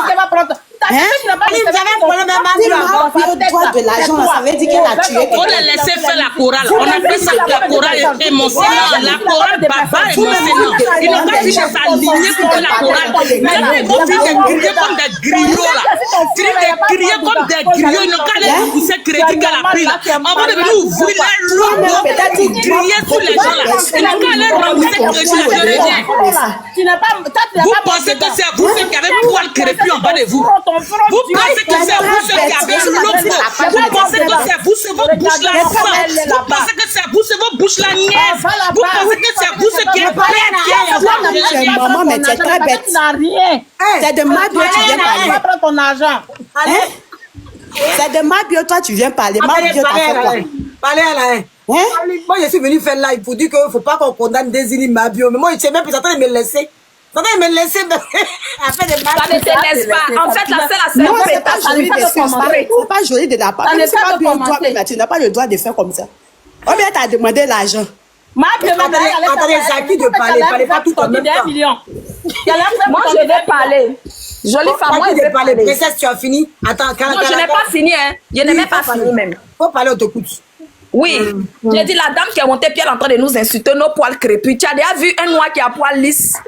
De l'argent, ça veut dire qu'elle a tué. On a laissé faire la chorale. On appelle ça la chorale émotionnelle. La chorale baba émotionnelle. Ils n'ont pas vu que ça aligné pour la chorale. Maintenant, ils vont finir de crier comme des griots là. Crier comme des griots. Ils n'ont qu'à aller pousser crédit qu'elle a pris là. On va devenir ouvrir les logo pour crier sur les gens là. Ils n'ont qu'à aller rembourser crédit là. Je reviens. Vous pensez que c'est vous qui avez poil crépus en bas de vous? Vous pensez que c'est vous ceux qui avez l'eau? Vous pensez que c'est vous, c'est votre bouche la sang? Vous pensez que c'est vous, c'est votre bouche la niaise? Vous pensez que c'est vous ceux qui êtes bêtes? Maman, mais tu es très bête. C'est de ma bio tu viens parler. Prends ton argent. C'est de ma bio toi tu viens parler. Ma bio t'as fait quoi? Parlez à la haine. Moi, je suis venu faire live pour dire qu'il ne faut pas qu'on condamne Désiré Mabio. Mais moi, je sais même plus, j'attends de me laisser. J'attends de me laisser. Ça ne te laisse pas. En fait, la seule Non, c'est pas joli de c'est pas joli de la part. Même si ma bio toi, tu n'as pas le droit de faire comme ça. Ou bien tu as demandé l'argent. Attendez, c'est à qui de parler? Parlez pas tout en même temps. Moi, je vais parler. Jolie femme, moi, je vais parler. Princesse, tu as fini? Attends, non, je n'ai pas fini, hein. Je n'ai même pas fini, même. Faut parler, on t'écoute. Oui, j'ai dit la dame qui a monté Pierre en train de nous insulter, nos poils crépus. Tu as déjà vu un noir qui a poils lisses?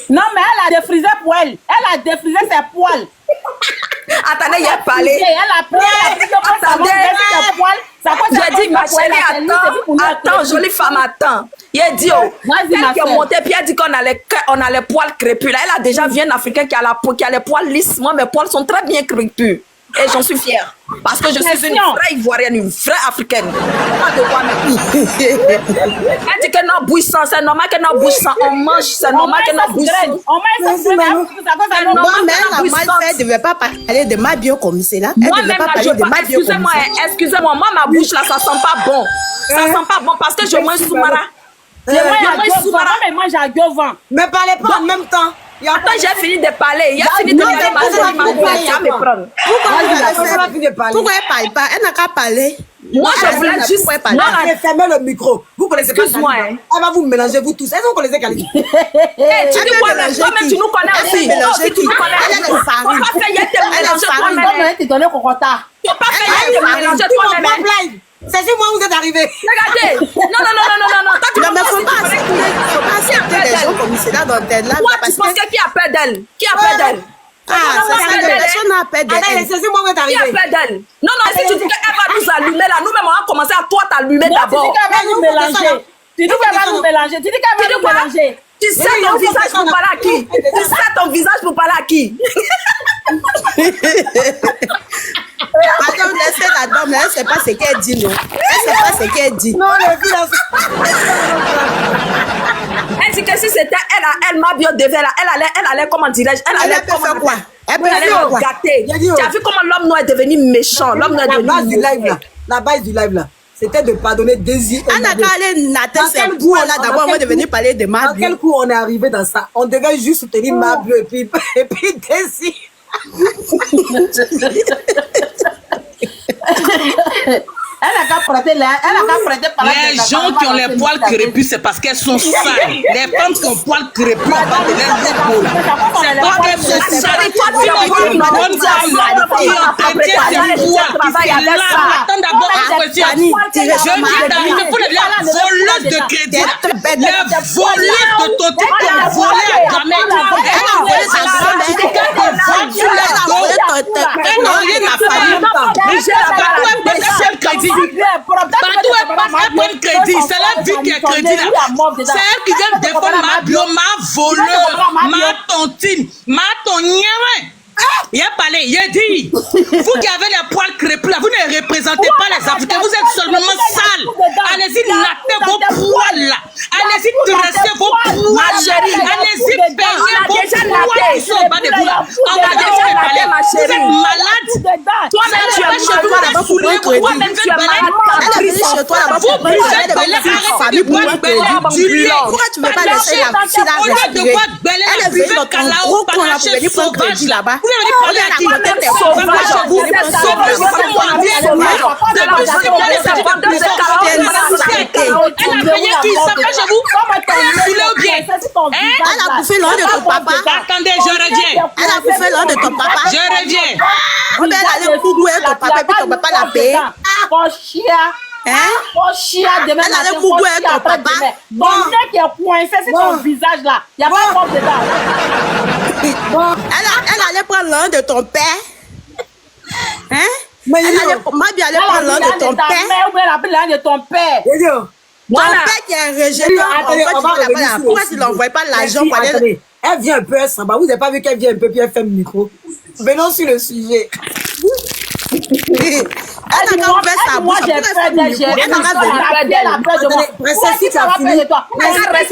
Non, mais elle a défrisé pour elle. Elle a défrisé ses poils. Attendez, il a parlé. Attendez. J'ai dit, ma chérie, attends, jolie femme, attends. Il a dit, elle qui a monté Pierre dit qu'on a les poils crépus. Là, elle a déjà vu un Africain qui a les poils lisses. Moi, mes poils sont très bien crépus. Et j'en suis fière. Parce que je suis une vraie Ivoirienne, une vraie Africaine. Elle dit que non bouillissant, c'est normal que non bouillissant. On mange, c'est normal que non bouillissant. Mais elle a mal fait, elle ne devait pas parler de ma bio comme c'est là. Elle ne devait pas parler de ma bio comme ça. Excusez-moi, moi ma bouche là, ça sent pas bon. Ça sent pas bon parce que je mange soumara. Mais moi j'ai un vent. Mais parlez pas en même temps. Attends, j'ai fini de parler. Il a fini de parler. Pourquoi elle parle pas? Elle n'a qu'à parler. Moi, je voulais juste parler. Non, fermez le micro. Vous connaissez pas. Excuse-moi. Elle va vous mélanger, vous tous. Est-ce que vous connaissez Khalid? Tu dis quoi, même toi-même, tu nous connais aussi. Si tu nous connais, elle est farine. Tu peux pas faire tu donnes au retard. Tu peux pas faire mélanger toi-même. C'est sur moi où vous êtes arrivé. Regardez. Non. Non, mais faut pas accepter les gens comme cela dans tes lives. Toi, tu penses que qui a peur d'elle? Qui a peur d'elle? Ah, c'est ça, personne n'a peur d'elle. Attends, c'est moi qui est Qui a arrivé. peur d'elle? Non, si tu dis qu'elle va nous allumer là, nous-mêmes on va commencer à toi t'allumer d'abord. Tu dis qu'elle va nous mélanger. Tu dis qu'elle va nous mélanger. Tu dis qu'elle va nous mélanger. Tu sais ton visage pour parler à qui? Tu sais ton visage pour parler à qui? Attends, laissez la dame, là, elle sait pas ce qu'elle dit, non. Elle sait pas ce qu'elle dit. Non, les filles, là, Elle dit que si c'était elle m'a bien devait là, elle allait, comment dirais-je, Elle peut faire quoi? Elle peut Elle allait faire me quoi? gâter. J'ai dit, Tu as vu comment l'homme noir est devenu méchant? L'homme noir est la devenu base du méchant. live, là. La base du live, là. C'était de pardonner Daisy. Elle n'a qu'à aller natter Dans ses quel poux, coup, là, dans d'abord, quel avant de venir coup? parler de ma Dans quel vie. coup on est arrivé dans ça? On devait juste soutenir Mabio et puis Daisy. Elle a qu'à prêter là. Elle a qu'à prêter par là. Les gens qui ont les poils crépus, c'est parce qu'elles sont sales. Les femmes qui ont poils crépus, on va donner l'épaule. C'est pas qu'elles sont sales. Tu es une bonne femme qui entretient ses poils, qui se lave. Attends d'abord une question. Je dis d'arriver pour les voleuses de crédit. Les voleuses de Toté qui ont volé à Gamay. Elle a volé sa grand-mère. Elle n'a rien à faire. Partout elle passe quel crédit. Partout elle passe, elle prend crédit. C'est la vie qui est crédit là. C'est elle qui vient défendre ma bio, ma voleuse, ma tontine, ma tonnière. Il a parlé, il a dit, vous qui avez les poils crépus là, vous ne représentez pas les Africains, vous êtes seulement sales. Allez-y, nattez vos poils là. Allez-y, dressez vos poils là. Allez-y, peignez vos poils qui sont au bas de vous là. On va déjà parler, vous êtes malade. Toi-même, tu es chez toi là-bas pour le crédit. Toi-même, tu es malade. Elle est venue chez toi là-bas Vous pour pouvez bêler, arrêtez de boire du lait. Pourquoi tu ne veux pas laisser la fille là Au lieu de respirer? boire bêler, Elle est venue dans ton gros coin là pour venir prendre crédit là-bas. Vous venez parler à qui? Elle a bouffé l'or de ton papa. Attendez, je reviens. Elle a bouffé l'or de ton papa. Je reviens. Ou bien elle allait couper ton papa et puis ton papa l'a payé. Hein? Elle Elle allait couper ton papa. Ton nez qui est coincé, c'est ton visage là. Il n'y a pas de forme dedans. Elle allait prendre l'or de ton père. Hein? Mais Mabio allait prendre l'or de ton père. Ou bien la pile de ton père. Ton père qui est rejeté. Pourquoi tu n'envoies pas l'argent pour aller... Attendez, elle vient un peu, elle s'en va. Vous n'avez pas vu qu'elle vient un peu, puis elle fait le micro. Venons sur le sujet. Elle n'a qu'à ouvrir sa bouche. J'ai peur d'elle. J'ai peur de moi. Princesse, si tu as fini.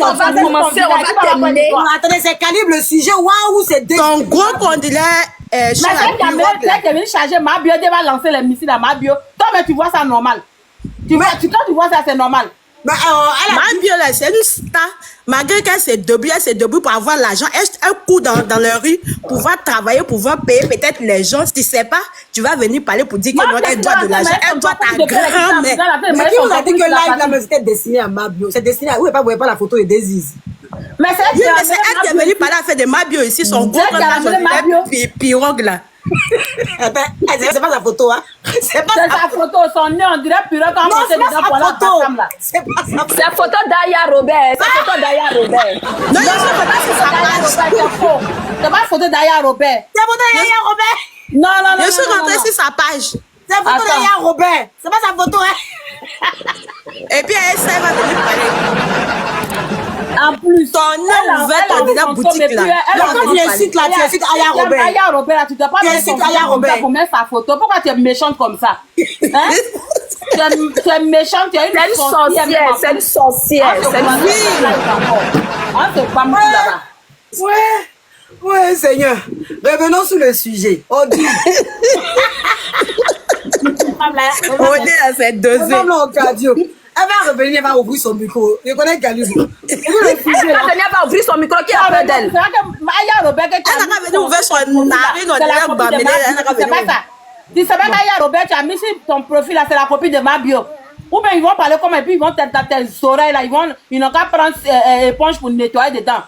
On va commencer, on va terminer. Attendez, c'est calibre le sujet. Waouh, c'est dégueu. Ton gros condilet Mais sur la celle qui est venue charger ma bio, elle va lancer les missiles à ma bio. Toi, mais tu vois ça normal. Tu vois ça, c'est normal. Mabio, c'est une star. Malgré qu'elle s'est debout pour avoir l'argent, elle court dans la rue, pouvoir travailler, pouvoir payer peut-être les gens. Si tu sais pas, tu vas venir parler pour dire que non, elle doit de l'argent. Elle doit ta grand-mère. Mais qui vous a dit que live là, mais c'était destiné à Mabio? C'est destiné à... Vous ne voyez pas la photo de Daisy. Mais c'est Oui, mais c'est elle qui est venue parler à faire de Mabio ici, son gros pirogue là. Attends, c'est pas sa photo, hein? C'est pas sa photo, son nez, on dirait pirogue quand on c'est pas sa photo. là. C'est pas sa photo. C'est la photo d'Aya Robert. C'est la photo d'Aya Robert. Non, c'est pas la photo d'Aya Robert. C'est la photo d'Aya Robert. Non. Je suis rentrée sur sa page. C'est la photo d'Aya Robert. C'est pas sa photo, hein? Et puis elle va venir parler. En plus, ton nom ouvert dans la boutique là. Quand tu incites là, tu incites Aya Robert. Aya Robert, tu dois pas mettre Aya Robert pour mettre sa photo. Pourquoi tu es méchante comme ça? Hein? Tu es méchante, tu es une sorcière. C'est une sorcière. C'est une sorcière. C'est pas moi là-bas. Ouais, Seigneur. Revenons sur le sujet. On dit. On est à cette dosée. Elle va revenir, elle va ouvrir son micro. Je connais Calibre. Elle va ouvrir son micro, qui a peur d'elle? Elle n'a pas venu ouvrir son narine, on dirait bambiner. Elle n'a pas venu. Tu savais qu'Aya Robert, tu as mis sur ton profil là, c'est la copie de Mabio. Ou bien ils vont parler comme et puis ils vont tes oreilles là, ils n'ont qu'à prendre éponge pour nettoyer dedans.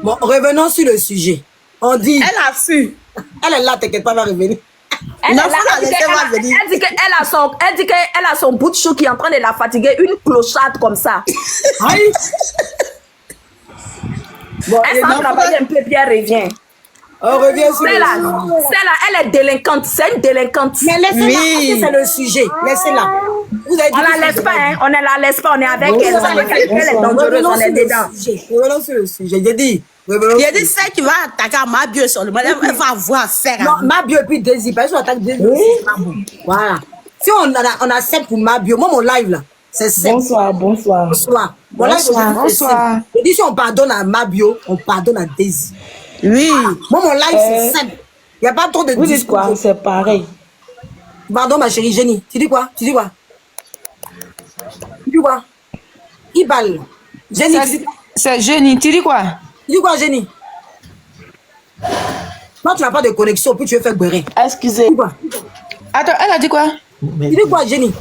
Bon, revenons sur le sujet. On dit. Elle a su. Elle est là, t'inquiète pas, elle va revenir. Elle dit qu'elle a son bout de chou qui est en train de la fatiguer, une clocharde comme ça. Bon, Elle s'en travaille un peu, puis elle revient. on revient sur Celle-là, elle est délinquante. C'est une délinquante. Mais laissez-la, parce que c'est le sujet. Laissez-la. Vous avez dit On la laisse pas, hein. On ne la laisse pas, on est avec elle. Elle est dangereuse, on est dedans. Revenons sur le sujet. J'ai dit. Il dit celle qui va attaquer Mabio sur le modèle, elle va avoir affaire à Non, Mabio et puis Daisy. Parce qu'on attaque Daisy. Voilà. Si on accepte pour Mabio, moi, mon live là, c'est simple. Bonsoir. Bonsoir. Mon live, c'est simple. Je dis si on pardonne à Mabio, on pardonne à Daisy. Oui. Moi, mon live, c'est simple. Il n'y a pas trop de Vous dites quoi? C'est pareil. Pardon, ma chérie Jenny. Tu dis quoi? Tu dis quoi? Ibal. Jenny, tu dis quoi? C'est Jenny, tu dis quoi? Tu dis quoi, Jenny? Toi, tu n'as pas de connexion, puis tu veux faire beurrer. Excusez. Tu dis quoi? Attends, elle a dit quoi? Tu dis quoi, Jenny?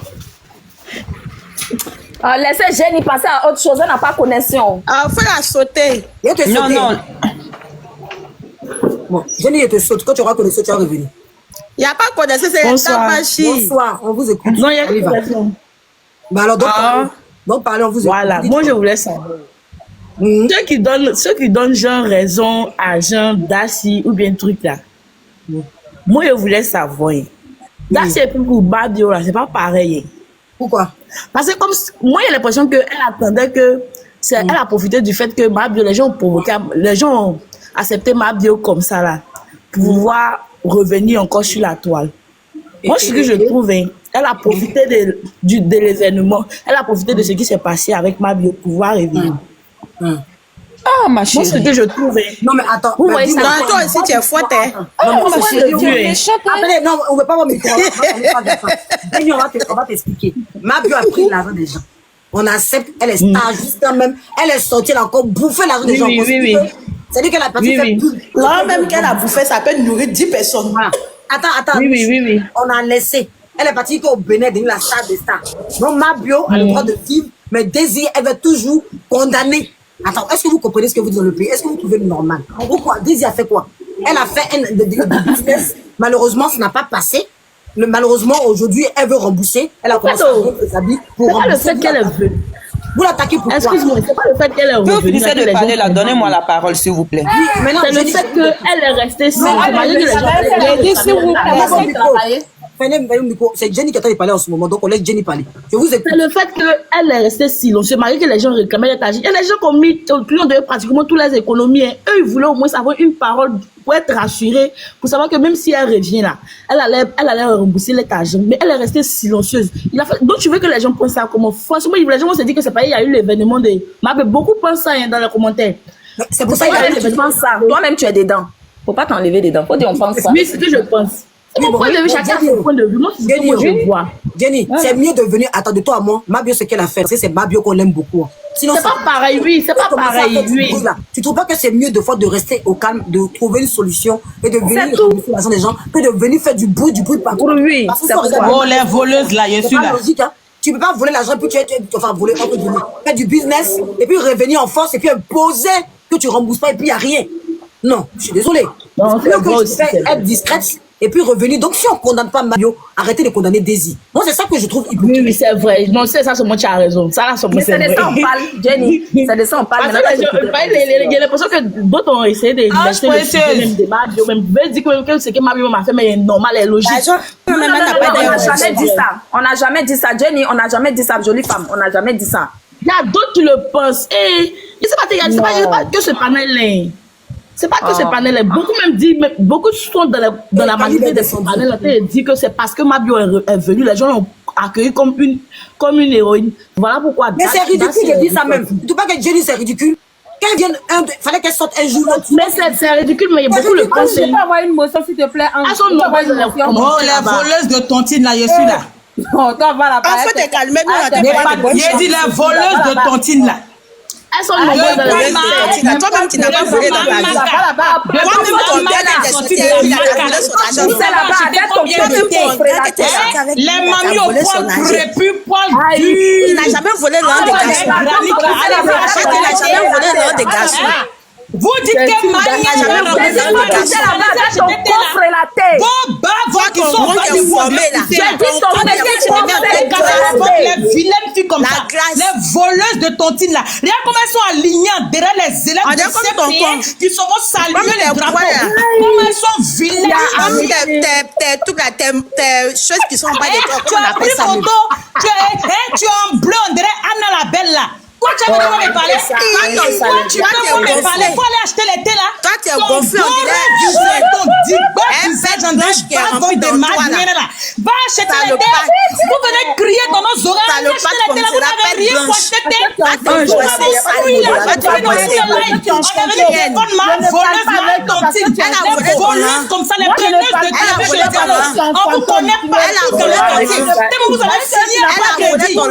Laissez Jenny passer à autre chose, elle n'a pas connexion. Ah, faut la sauter. Il te Non, non. Bon, Jenny, il te saute. Quand tu auras connexion, tu vas revenir. Il n'y a pas de connaissance, c'est Bonsoir. Bonsoir, on vous écoute. Non, il y a On y va. connexion. Bah alors, donc parlez, on vous écoute. Voilà, moi je voulais savoir. Mhm. Ceux qui donnent genre raison à Jean Dassi ou bien truc là. Moi je voulais savoir. Dassi et puis pour Mabio là, c'est pas pareil. Pourquoi? Parce que comme moi j'ai l'impression qu'elle attendait que elle a profité du fait que Mabio, les gens ont provoqué, les gens ont accepté Mabio comme ça là, pour pouvoir revenir encore sur la toile. Moi ce que je trouve, hein, elle a profité de l'événement, elle a profité de ce qui s'est passé avec Mabio pour pouvoir revenir. Ah, ma Moi ce chérie. que je trouve, hein, Non, mais attends. Vous mais voyez dis-moi, ça? Non, toi aussi, tu es fouette, hein. Non, Oh, ma chérie, vous êtes méchante, hein. Attendez, non, on ne veut pas voir mes cours. Jenny, on va t'expliquer. Mabio a pris l'argent des gens. On accepte, elle est star, juste même. Elle est sortie, elle a encore bouffé l'argent des gens. oui. C'est-à-dire qu'elle a parti Oui, faire oui. tout. Là, même qu'elle a bouffé, ça peut nourrir 10 personnes. Voilà. Attends. Oui. On a laissé. Elle est partie au Bénin, devenir la star des stars. Donc, Mabio a le droit de vivre, mais Daisy, elle va toujours condamner. Attends, est-ce que vous comprenez ce que vous dites dans le pays? Est-ce que vous trouvez le normal? Pourquoi? Daisy a fait quoi? Elle a fait des business. Malheureusement, ça n'a pas passé. Malheureusement, aujourd'hui, elle veut rembourser. Elle a commencé à vendre ses habits pour C'est pas le rembourser. fait qu'elle est venue. Vous l'attaquez pourquoi? Excuse-moi, c'est pas le fait qu'elle est Vous revenue. finissez de parler là, donnez-moi la parole, s'il vous plaît. Oui, maintenant, C'est le Jenny, fait qu'elle est restée seule. Non, Malgré que les gens- Elle dit, s'il vous plaît, Attends, laissez travailler. c'est Jenny qui est en train de parler en ce moment, donc on laisse Jenny parler. Je vous écoute. C'est le fait qu'elle est restée silencieuse, malgré que les gens réclamaient l'étage. Il y a des gens qui ont mis, qui ont donné pratiquement toutes les économies. Hein. Eux, ils voulaient au moins avoir une parole pour être rassurés, pour savoir que même si elle revient là, elle allait rembourser l'étage. Mais elle est restée silencieuse. Donc tu veux que les gens pensent ça comment? Franchement, les gens vont se dire que c'est pas, il y a eu l'événement de Mabé. Beaucoup pensent ça hein, dans les commentaires. C'est pour ça qu'il y a Toi-même, tu penses ça. Toi-même, tu es dedans. Faut pas t'enlever dedans. Faut dire, on pense ça. Oui, c'est ce que je pense. C'est mon point de vue, chacun a son point de vue. Moi, c'est ce que moi je vois. Jenny, c'est mieux de venir. Attends, de toi à moi, Mabio, ce qu'elle a fait, c'est Mabio qu'on aime beaucoup. Sinon, C'est pas pareil, oui, c'est pas pareil, oui. Tu trouves pas que c'est mieux de fois de rester au calme, de trouver une solution et de venir rembourser l'argent des gens que de venir faire du bruit partout? Oui, Parce que c'est ça, pourquoi. regarde, Oh, les voleuses là, je c'est suis pas là. logique, hein. Tu peux pas voler l'argent puis enfin voler entre guillemets, faire du business et puis revenir en force et puis imposer que tu rembourses pas et puis il y a rien. Non, je suis désolée. Non, c'est Donc, vrai je aussi, fais c'est vrai. être discrète et puis revenir. Donc si on condamne pas Mabio, arrêtez de condamner Daisy. Moi c'est ça que je trouve hypocrite. Oui, c'est vrai. Non, c'est ça, c'est moi, tu as raison. Ça, là, c'est moi, Mais c'est c'est de vrai. ça on parle, Jenny. C'est de ça on parle. Parce Maintenant, que les gens, il y a l'impression que d'autres ont essayé de Ah, laisser je le précise. sujet même de Mabio, même veut dire que ce que Mabio m'a fait, mais est normal, est logique. Non, on n'a jamais dit ça. On n'a jamais dit ça. Jenny, on n'a jamais dit ça. Jolie femme, on n'a jamais dit ça. Il y a d'autres qui le pensent. Et c'est pas que ce panel-là. C'est pas que ce panel-là. Beaucoup même disent, beaucoup sont dans la majorité de ce panel-là, disent que c'est parce que Mabio est venu, les gens l'ont accueilli comme une héroïne. Voilà pourquoi. Mais c'est ridicule, je dis ça même. Tu trouves pas que Jenny c'est ridicule? Qu'elle vienne, fallait qu'elle sorte un jour là. Mais c'est ridicule, mais il y a beaucoup le Ah, pensent. je peux avoir une motion, s'il te plaît. Elles sont nombreuses dans les Oh, commentaires les là-bas. voleuses de tontine là, je suis là. Oh, toi, va la Ah, faut te calmer, nous, on a J'ai pas de bonne dit les voleuses de tontine là. Elles sont nombreuses dans les commentaires. Toi-même, tu n'as pas volé dans ta vie. Toi-même, ton père était sorti de la vie, il a volé son argent. C'est là-bas, avec ton pied Toi-même, ton père était de sorti avec Les lui, il a mamies au volé son poil argent. crépus, poil Il dur. n'a jamais volé l'un des garçons. Il n'a jamais volé l'un des garçons. Vous dites que Mania les vilaines filles comme ça, les voleuses de tontine là. Regarde comment elles sont alignées derrière les élèves de CPN qui sont saluer les drapeaux. Comment elles sont vilaines. Tes choses qui sont pas des toi. Tu as pris photo, tu es en bleu, on dirait Anna la Belle là. Toi, tu vas me parler. Toi, tu vas me parler. Il faut aller acheter les thés là. Toi, tu es gonflé, on dirait Va acheter les thés. Vous venez crier dans nos oreilles. Acheter les thés là. Vous n'avez rien pour acheter thé. Comme ça, les preneuses de thé. On vous connaît pas. Vous allez signer un crédit. Vous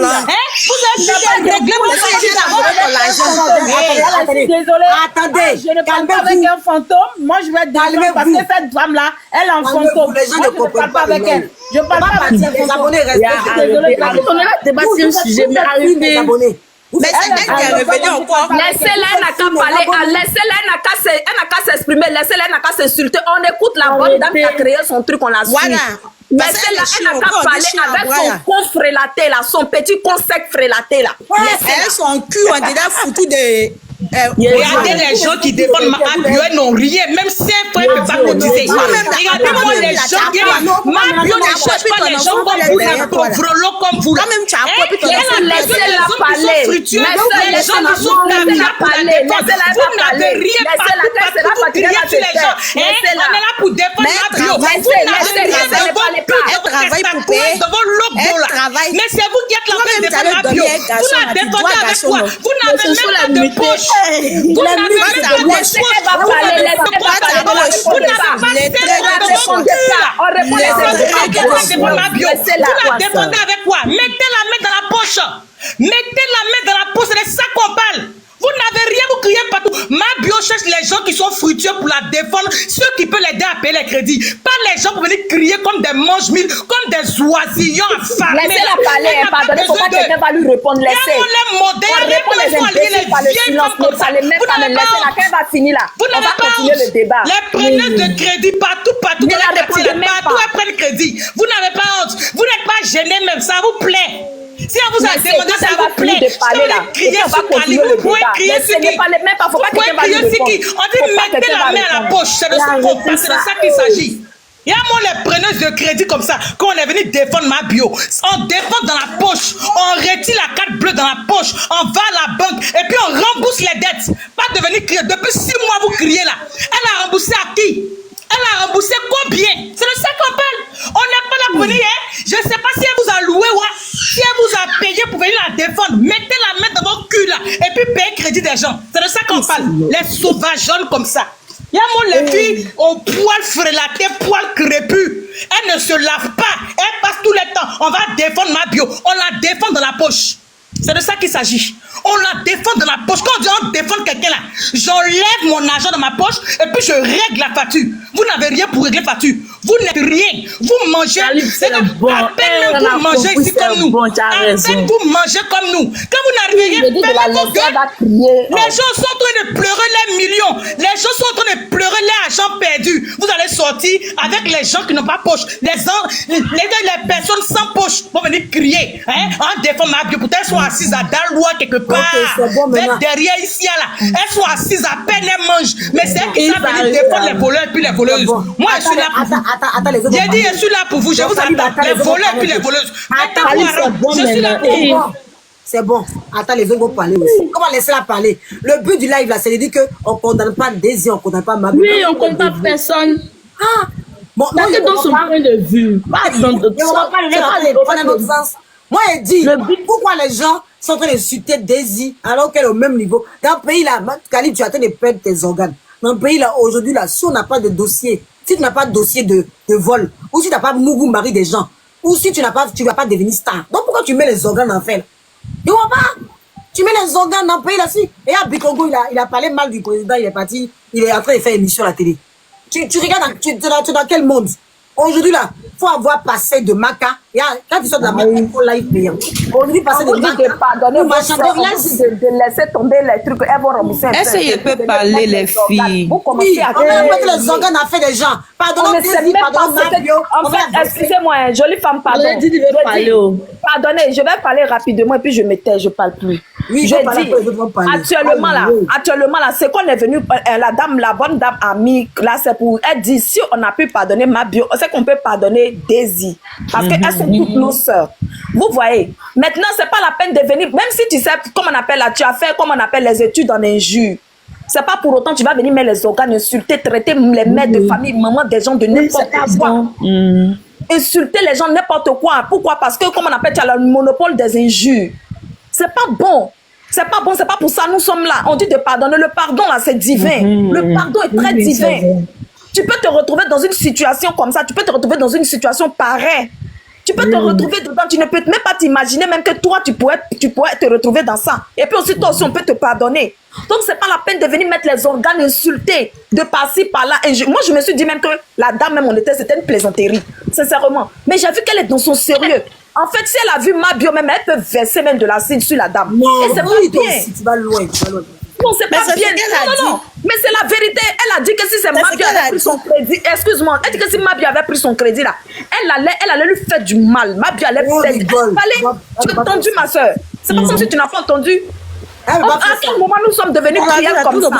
allez régler vos Attendez, je ne parle pas avec un fantôme. Moi, je vais dire parce que cette femme-là, elle est un fantôme. les gens ne Je ne parle comprennent pas pas avec elle. Je parle pas avec les un abonnés fantôme. restent. Désolée, on est là débattre un sujet, mais arrêtez. Mais c'est elle qui est revenue encore. Laissez-la, elle n'a qu'à parler. Laissez-la, elle n'a qu'à s'exprimer. Laissez-la, elle n'a qu'à s'insulter. On écoute la bonne dame qui a créé son truc, on la suit. Voilà. Mais celle-là, elle n'a qu'à parler avec son con frélaté là, son petit con sec frélaté là. Elle, son cul, on dirait foutu de... Regardez les gens qui défendent Mabio, elles n'ont rien, même si un frère ne peut pas cotiser. Regardez-moi les gens qui Mabio ne cherche pas les gens comme vous, les pauvres comme vous. Quand même, tu as appris ton Laissez-la parler. Les gens qui sont caviar pour la défense. Vous n'avez rien pour crier sur les gens. On est là pour défendre Mabio. Vous n'avez rien devant l'autre là. Mais c'est vous qui êtes là pour défendre Mabio. Vous la défendez avec quoi? Vous n'avez même pas de poche. Vous n'avez même pas de poche. Vous la défendez avec quoi? Mettez la main dans la poche. Mettez la main dans la poche, c'est de ça qu'on parle. Vous n'avez rien, vous criez partout. Mabio cherche les gens qui sont fructueux pour la défendre, ceux qui peuvent l'aider à payer les crédits. Pas les gens pour venir crier comme des mange-mille, comme des oisillons affamés. Laissez-la parler, pardonnez, faut pas que quelqu'un va lui répondre. Laissez. On répond les imbéciles par le silence comme ça. Les mêmes femmes, laissez-la, quand elle va finir là. On va continuer le débat. Les preneuses de crédit partout dans les quartiers, partout elles prennent crédit. Vous n'avez pas honte. Vous n'êtes pas gêné même, ça vous plaît. Si on vous a demandé, ça vous plaît. Si on veut crier sur Kali, vous pouvez crier sur qui? Vous pouvez crier sur qui? On dit mettez la main à la poche. C'est de ça qu'on parle, c'est de ça qu'il s'agit. Il y a moi les preneuses de crédit comme ça, quand on est venu défendre Mabio, on défend dans la poche, on retire la carte bleue dans la poche, on va à la banque et puis on rembourse les dettes. Pas de venir crier. Depuis 6 mois, vous criez là. Elle a remboursé à qui? Elle a remboursé combien? C'est de ça qu'on parle. On n'est pas là pour venir, hein? Je ne sais pas si elle vous a loué ou si elle vous a payé pour venir la défendre. Mettez la main dans votre cul là et puis payez crédit des gens. C'est de ça qu'on parle. Les sauvages jaunes comme ça. Il y a mon les filles au poil frélaté, poil crépus. Elles ne se lavent pas. Elles passent tout le temps. On va défendre Mabio. On la défend dans la poche. C'est de ça qu'il s'agit. On la défend dans la poche. Quand on dit on défend quelqu'un là, j'enlève mon argent dans ma poche et puis je règle la facture. Vous n'avez rien pour régler la facture. Vous n'êtes rien. Vous mangez. C'est à peine vous mangez ici comme nous. À peine vous mangez comme nous. Quand vous n'arrivez rien, les gens sont en train de pleurer les millions. Les gens sont en train de pleurer les argent perdus. Vous allez sortir avec les gens qui n'ont pas poche. Les personnes sans poche vont venir crier. En défend Mabio. Peut-être elles sont assises à Dalois quelque part. Derrière ici là. Elles sont assises à peine, elles mangent. Mais c'est elles qui savent venir défendre les voleurs et puis les voleuses. Moi, je suis là pour vous. J'ai dit, je suis là pour vous. Je vous attends. Les voleurs et puis les voleuses. Je suis là pour vous. C'est bon. Attends, les autres vont parler aussi. Comment laisser la parler? Le but du live là, c'est de dire qu'on ne condamne pas Daisy, on ne condamne pas Mabio. Oui, on ne condamne pas personne. Ah! Bon, chacun dans son point de vue. Pas dans notre sens. Moi, je dis, pourquoi les gens sont en train de insulter Daisy alors qu'elle est au même niveau? Dans le pays là, Kali, tu es en train de perdre tes organes. Dans le pays là, aujourd'hui là, si on n'a pas de dossier, si tu n'as pas de dossier de vol, ou si tu n'as pas Mougou mari des gens, ou si tu n'as pas, tu ne vas pas devenir star. Donc pourquoi tu mets les organes en fait? Tu vois pas? Tu mets les organes dans le pays là, si. Et à Bikongo, il a parlé mal du président, il est parti, il est en train de faire émission à la télé. Tu regardes, tu es dans quel monde? Aujourd'hui là, faut avoir passé de Maca Quand tu sors de la maison, il faut live payant. On dit passer On vous dit de pardonner vos soeurs, on vous dit de laisser tomber les trucs, elles vont rembourser un peu. Est-ce qu'il peut parler, les filles? Vous commencez à on va mettre les organes à faire des gens. on Pardonnons ne sait même pas ce que... En fait, excusez-moi, hein, jolie femme, pardon. On a dit de parler. Pardonnez, je vais parler rapidement et puis je me tais, je parle plus. Oui, je je parle dis, après, je vais parler. actuellement là, c'est qu'on est venu, la bonne dame amie, là, c'est pour, elle dit, si on a pu pardonner Mabio, c'est qu'on peut pardonner Daisy. Parce qu'elles sont toutes nos sœurs. Vous voyez, maintenant, c'est pas la peine de venir, même si tu sais, comme on appelle là, tu as fait, comme on appelle les études en injure. C'est pas pour autant que tu vas venir mettre les organes, insulter, traiter les mères de famille, maman, des gens de n'importe quoi. Insulter les gens n'importe quoi. Pourquoi? Parce que, comme on appelle, tu as le monopole des injures. C'est pas bon. C'est pas bon, c'est pas pour ça nous sommes là. On dit de pardonner. Le pardon là, c'est divin. Le pardon est très divin. Tu peux te retrouver dans une situation comme ça. Tu peux te retrouver dans une situation pareille. Tu peux te retrouver dedans. Tu ne peux même pas t'imaginer même que toi, tu pourrais te retrouver dans ça. Et puis aussi, toi aussi, on peut te pardonner. Donc, c'est pas la peine de venir mettre les organes insultés, de passer par là. Et moi, je me suis dit même que la dame, même, c'était une plaisanterie. Sincèrement. Mais j'ai vu qu'elle est dans son sérieux. En fait, si elle a vu Mabio, même, elle peut verser même de l'acide sur la dame. Non, et c'est pas bien. Tu vas loin, tu vas loin. Non, c'est pas bien. Non. Mais c'est la vérité. Elle a dit que si c'est Mabio avait pris son crédit, excuse-moi, elle dit que si Mabio avait pris son crédit là, elle allait lui faire du mal. Mabio allait faire. Tu as entendu, ma soeur? C'est pas comme si tu n'as pas entendu. À quel moment nous sommes devenus cruels comme ça? À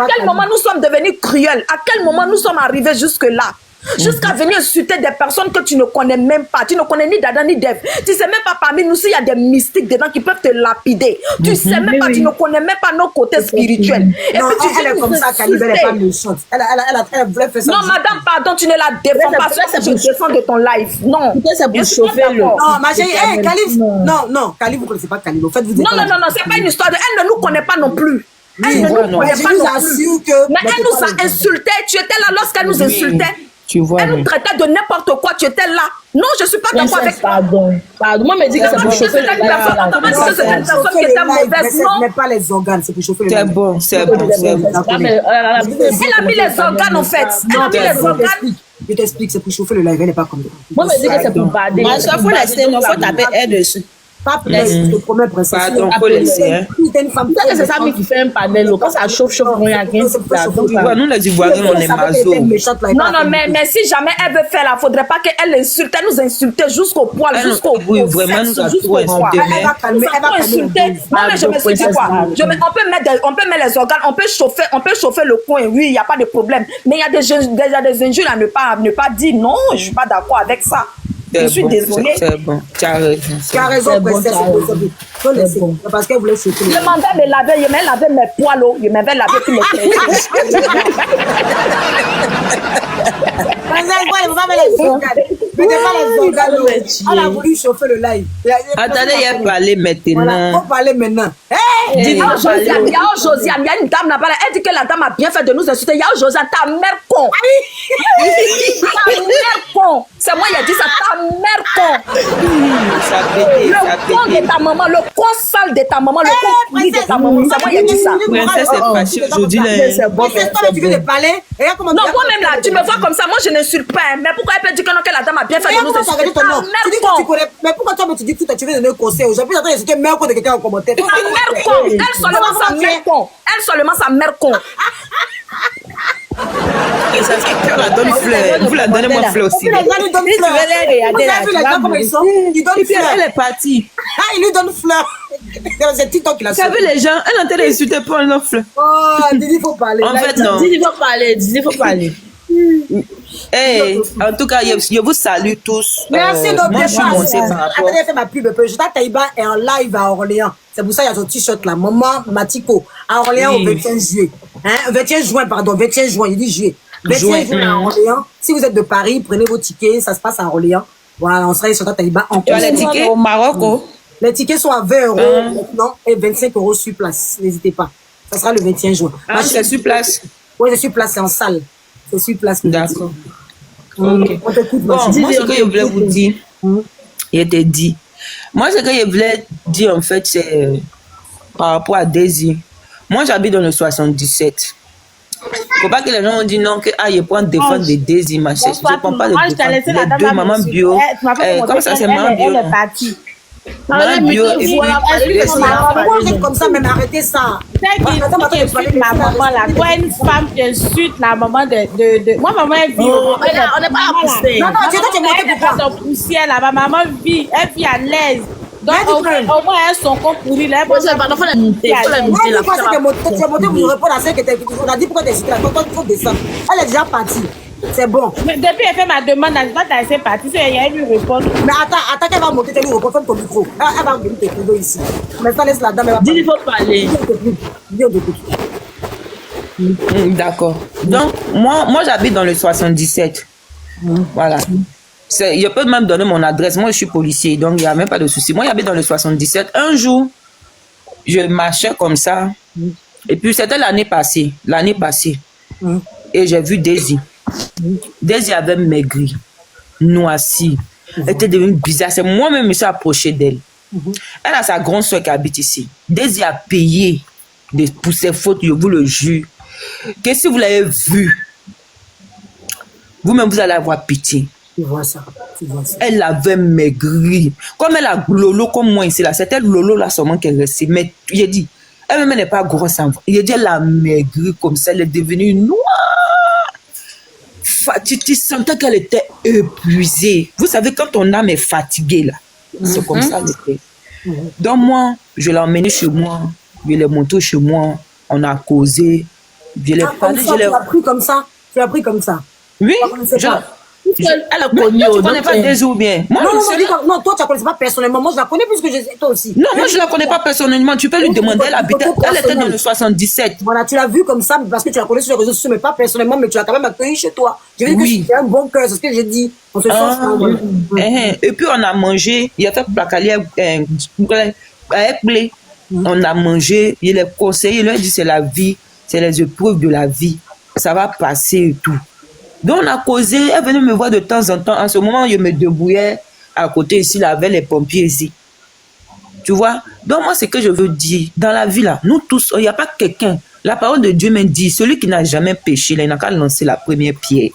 quel moment nous sommes devenus cruels? À quel moment nous sommes arrivés jusque-là? Jusqu'à venir insulter des personnes que tu ne connais même pas. Tu ne connais ni Dada ni Dev. Tu sais même pas parmi nous s'il y a des mystiques dedans qui peuvent te lapider. Tu sais même pas, tu ne connais même pas nos côtés spirituels. Et non, puis elle est comme ça, Calib, elle n'est pas méchante. Elle voulait faire ça. Non, madame, pardon, tu ne la défends pas. Je descends de ton live. Non. C'est pour chauffer le... Non, ma chérie, Calib. Non, Calib, vous ne connaissez pas Calib. En fait, vous non, c'est pas une histoire de... Elle ne nous connaît pas non plus. Elle ne nous connaît pas non plus. Mais elle nous a insultés. Tu étais là lorsqu'elle nous insultait. Tu vois, elle nous traitait de n'importe quoi, tu étais là. Non, je ne suis pas d'accord avec toi. Pardon, moi, me dit que c'est pour chauffer le live. C'est une personne qui était mauvaise, non? Mais pas les organes, c'est pour chauffer le live. C'est bon. Elle a mis les organes, en fait. Elle a mis les organes. Je t'explique, c'est pour chauffer le live, elle n'est pas comme ça. Moi, me dit que c'est pour bader. Il faut laisser, il faut taper elle dessus. Pas plus, je te promets, princesse. Pardon, faut laisser. C'est ça qui fait un panel. Quand ça chauffe, il y a rien. Nous, les Ivoiriens, on est maso. Non, mais si jamais elle veut faire là, il ne faudrait pas qu'elle insulte. Elle nous insultait jusqu'au poil, jusqu'au bout. Oui, vraiment, nous a tout insulté. Elle va insulter. Non, mais je me suis dit quoi? On peut mettre les organes, on peut chauffer le coin. Oui, il n'y a pas de problème. Mais il y a des injures à ne pas dire. Non, je ne suis pas d'accord avec ça. Je suis désolée. C'est bon, tu as raison. Tu as raison, princesse. C'est bon. Parce qu'elle voulait sauter. Je m'en vais me laver, je vais laver mes poils, je m'en vais laver tous mes poils. Il ne faut pas mettre les organes. Mettez pas les organes. Elle a voulu chauffer le live. Attendez, il a parlé maintenant. Il faut parler maintenant. Il y a Josiane, il y a une dame là-bas. Elle dit que la dame a bien fait de nous insulter. Il y a Josiane, ta mère con. Ta mère con. C'est moi qui ai dit ça, ta mère con. Le con de ta maman, le con sale de ta maman, le con pourri de ta maman. C'est moi qui ai dit ça. Princesse est fâchée aujourd'hui. C'est bon. Princesse, toi, tu veux te parler? Non, moi-même là, tu me vois comme ça, moi je n'insulte pas. Mais pourquoi elle peut dire que non, que la dame a bien fait de nous insulter? Ta mère con. Mais pourquoi toi, tu dis tout, tu veux donner un conseil? Aujourd'hui, j'entends insulter mère con de quelqu'un en commentaire. Ta mère con. Elle seulement sa mère con. Elle seulement sa mère con. Vous la donnez moi fleur aussi. Vous avez vu les gens comment ils sont? Ils donnent fleur. Elle est partie. Il lui donne fleur. C'est TikTok qui l'a fait. Vous savez, les gens, elle est en train d'insulter pour un fleur. Oh, Didi, il faut parler. En fait, non. Didi, il faut parler. Hey, en tout cas, je vous salue tous. Merci, donc, moi, je suis montée par rapport. Attendez, fait ma pub un peu. Jota Taïba est en live à Orléans. C'est pour ça qu'il y a son t-shirt là. Maman Matiko, à Orléans au 21 juillet. 21 juin, pardon, 21 juin, il dit juillet. 21 juin à Orléans. Si vous êtes de Paris, prenez vos tickets, ça se passe à Orléans. Voilà, on sera sur Jota Taïba en concert. Les tickets au Maroc, Les tickets sont à 20 € maintenant et 25 € sur place. N'hésitez pas. Ça sera le 21 juin. C'est sur place? Oui, c'est sur place, c'est en salle. C'est sur place. D'accord. Ok. On t'écoute, bon, moi, ce que je voulais vous dire, il était dit. Moi, ce que je voulais dire, en fait, c'est par rapport à Daisy. Moi, j'habite dans le 77. Faut pas que les gens ont dit non, que je prends défense de Daisy, ma chère. Je prends pas de Moi, je t'ai laissé défense. la Les deux, dame maman bio. Comment ça, c'est maman bio? Elle est partie. Maman bio et puis Comme ça, même arrêtez ça. C'est qui insulte ma maman là. Toi, une femme qui insulte la maman de... Moi, maman, elle vit. On n'est pas à pousser. Non, tu es monté Elle est dans poussière là. Ma maman vit. Elle vit à l'aise. Donc, au moins, elles sont comme pourries là. Moi, c'est pas faut la monter. Il faut la monter là. Pourquoi tu es monté pour répondre à celle qui était... On a dit pourquoi tu es cité là. Toi, il faut descendre. Elle est déjà partie. C'est bon. Mais depuis elle fait ma demande, elle va laisser partir. Si elle lui répondre. Mais attends qu'elle va monter, tu lui réponds, ferme ton micro. Elle va venir te trouver ici. Mais ça laisse la dame, elle va Dis, il faut parler. D'accord. Donc, moi j'habite dans le 77. Voilà. Je peux même donner mon adresse. Moi, je suis policier, donc il n'y a même pas de souci. Moi, j'habite dans le 77. Un jour, je marchais comme ça. Et puis, c'était l'année passée. Et j'ai vu Daisy. Daisy avait maigri, noirci. Elle était devenue bizarre. C'est moi-même qui me suis approché d'elle. Elle a sa grande soeur qui habite ici. Daisy a payé pour ses fautes, je vous le jure. Que si vous l'avez vue, vous-même, vous allez avoir pitié. Tu vois ça. Elle avait maigri. Comme elle a Lolo comme moi ici, là. C'était Lolo là seulement qu'elle restait. Mais j'ai dit, elle-même n'est pas grosse. Il a dit, elle a maigri comme ça. Elle est devenue noire. Tu sentais qu'elle était épuisée. Vous savez, quand ton âme est fatiguée, là, c'est comme ça. Donc moi, je l'ai emmenée chez moi. Je l'ai montré chez moi. On a causé. Je l'ai parlé. Tu l'as pris comme ça. Tu l'as pris comme ça. Oui. Elle a connu. Tu ne connais pas Daisy ou bien? Moi, non, toi, tu la connais pas personnellement. Moi, je la connais puisque toi aussi. Non, moi, je ne la connais pas personnellement. Tu peux lui demander. Elle était dans le 77. Voilà, tu l'as vue comme ça parce que tu la connais sur les réseaux sociaux, mais pas personnellement, mais tu l'as quand même accueillie chez toi. Je veux dire que c'est un bon cœur, c'est ce que j'ai dit. On se sent. Et puis, on a mangé. Il a fait placalier avec blé. On a mangé. Il est conseillé. Il a dit c'est la vie. C'est les épreuves de la vie. Ça va passer et tout. Donc, on a causé, elle venait me voir de temps en temps. En ce moment, je me débrouillais à côté ici, là, avec les pompiers ici. Tu vois? Donc, moi, c'est que je veux dire, dans la vie, là, nous tous, il n'y a pas quelqu'un. La parole de Dieu me dit, celui qui n'a jamais péché, là, il n'a qu'à lancer la première pierre.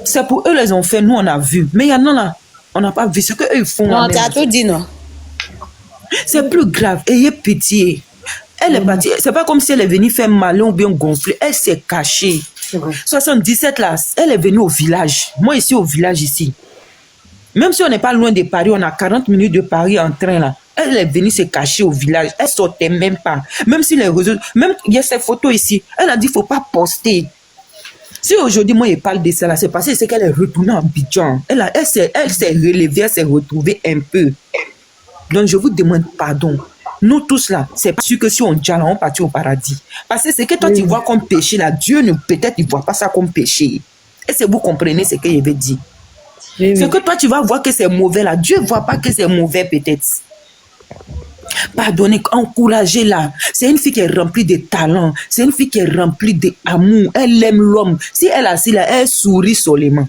C'est pour eux, les ont fait, nous, on a vu. Mais il y en a là, on n'a pas vu ce qu'eux, ils font. Non, tu as tout dit, non? C'est plus grave. Ayez pitié. Elle est partie. C'est pas comme si elle est venue faire mal ou bien gonfler. Elle s'est cachée. 77 là, elle est venue au village. Moi ici au village ici. Même si on n'est pas loin de Paris, on a 40 minutes de Paris en train là. Elle est venue se cacher au village. Elle sortait même pas. Même si les réseaux, même il y a ces photos ici. Elle a dit faut pas poster. Si aujourd'hui moi je parle de ça là, c'est parce que c'est qu'elle est retournée en Abidjan. Elle s'est relevée, elle s'est retrouvée un peu. Donc je vous demande pardon. Nous tous là, c'est pas sûr que si on dit là, on partit au paradis. Parce que c'est que toi tu vois comme péché là, Dieu ne peut-être il voit pas ça comme péché. Et si vous comprenez ce que je veux dire. C'est que toi tu vas voir que c'est mauvais là, Dieu voit pas que c'est mauvais peut-être. Pardonnez, encouragez-la. C'est une fille qui est remplie de talent, c'est une fille qui est remplie d'amour, elle aime l'homme. Si elle est assise là, elle sourit seulement.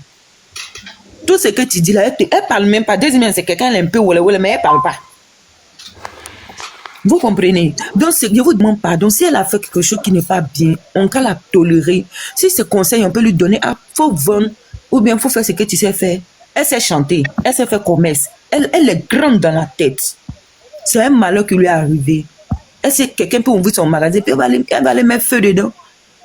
Tout ce que tu dis là, elle parle même pas. Deuxièmement, c'est quelqu'un elle est un peu mais elle parle pas. Vous comprenez? Donc, je vous demande pardon. Si elle a fait quelque chose qui n'est pas bien, on peut la tolérer. Si ce conseil, on peut lui donner, faut vendre, ou bien faut faire ce que tu sais faire. Elle sait chanter, elle sait faire commerce. Elle est grande dans la tête. C'est un malheur qui lui est arrivé. Elle sait que quelqu'un peut ouvrir son magasin, puis elle va aller mettre feu dedans.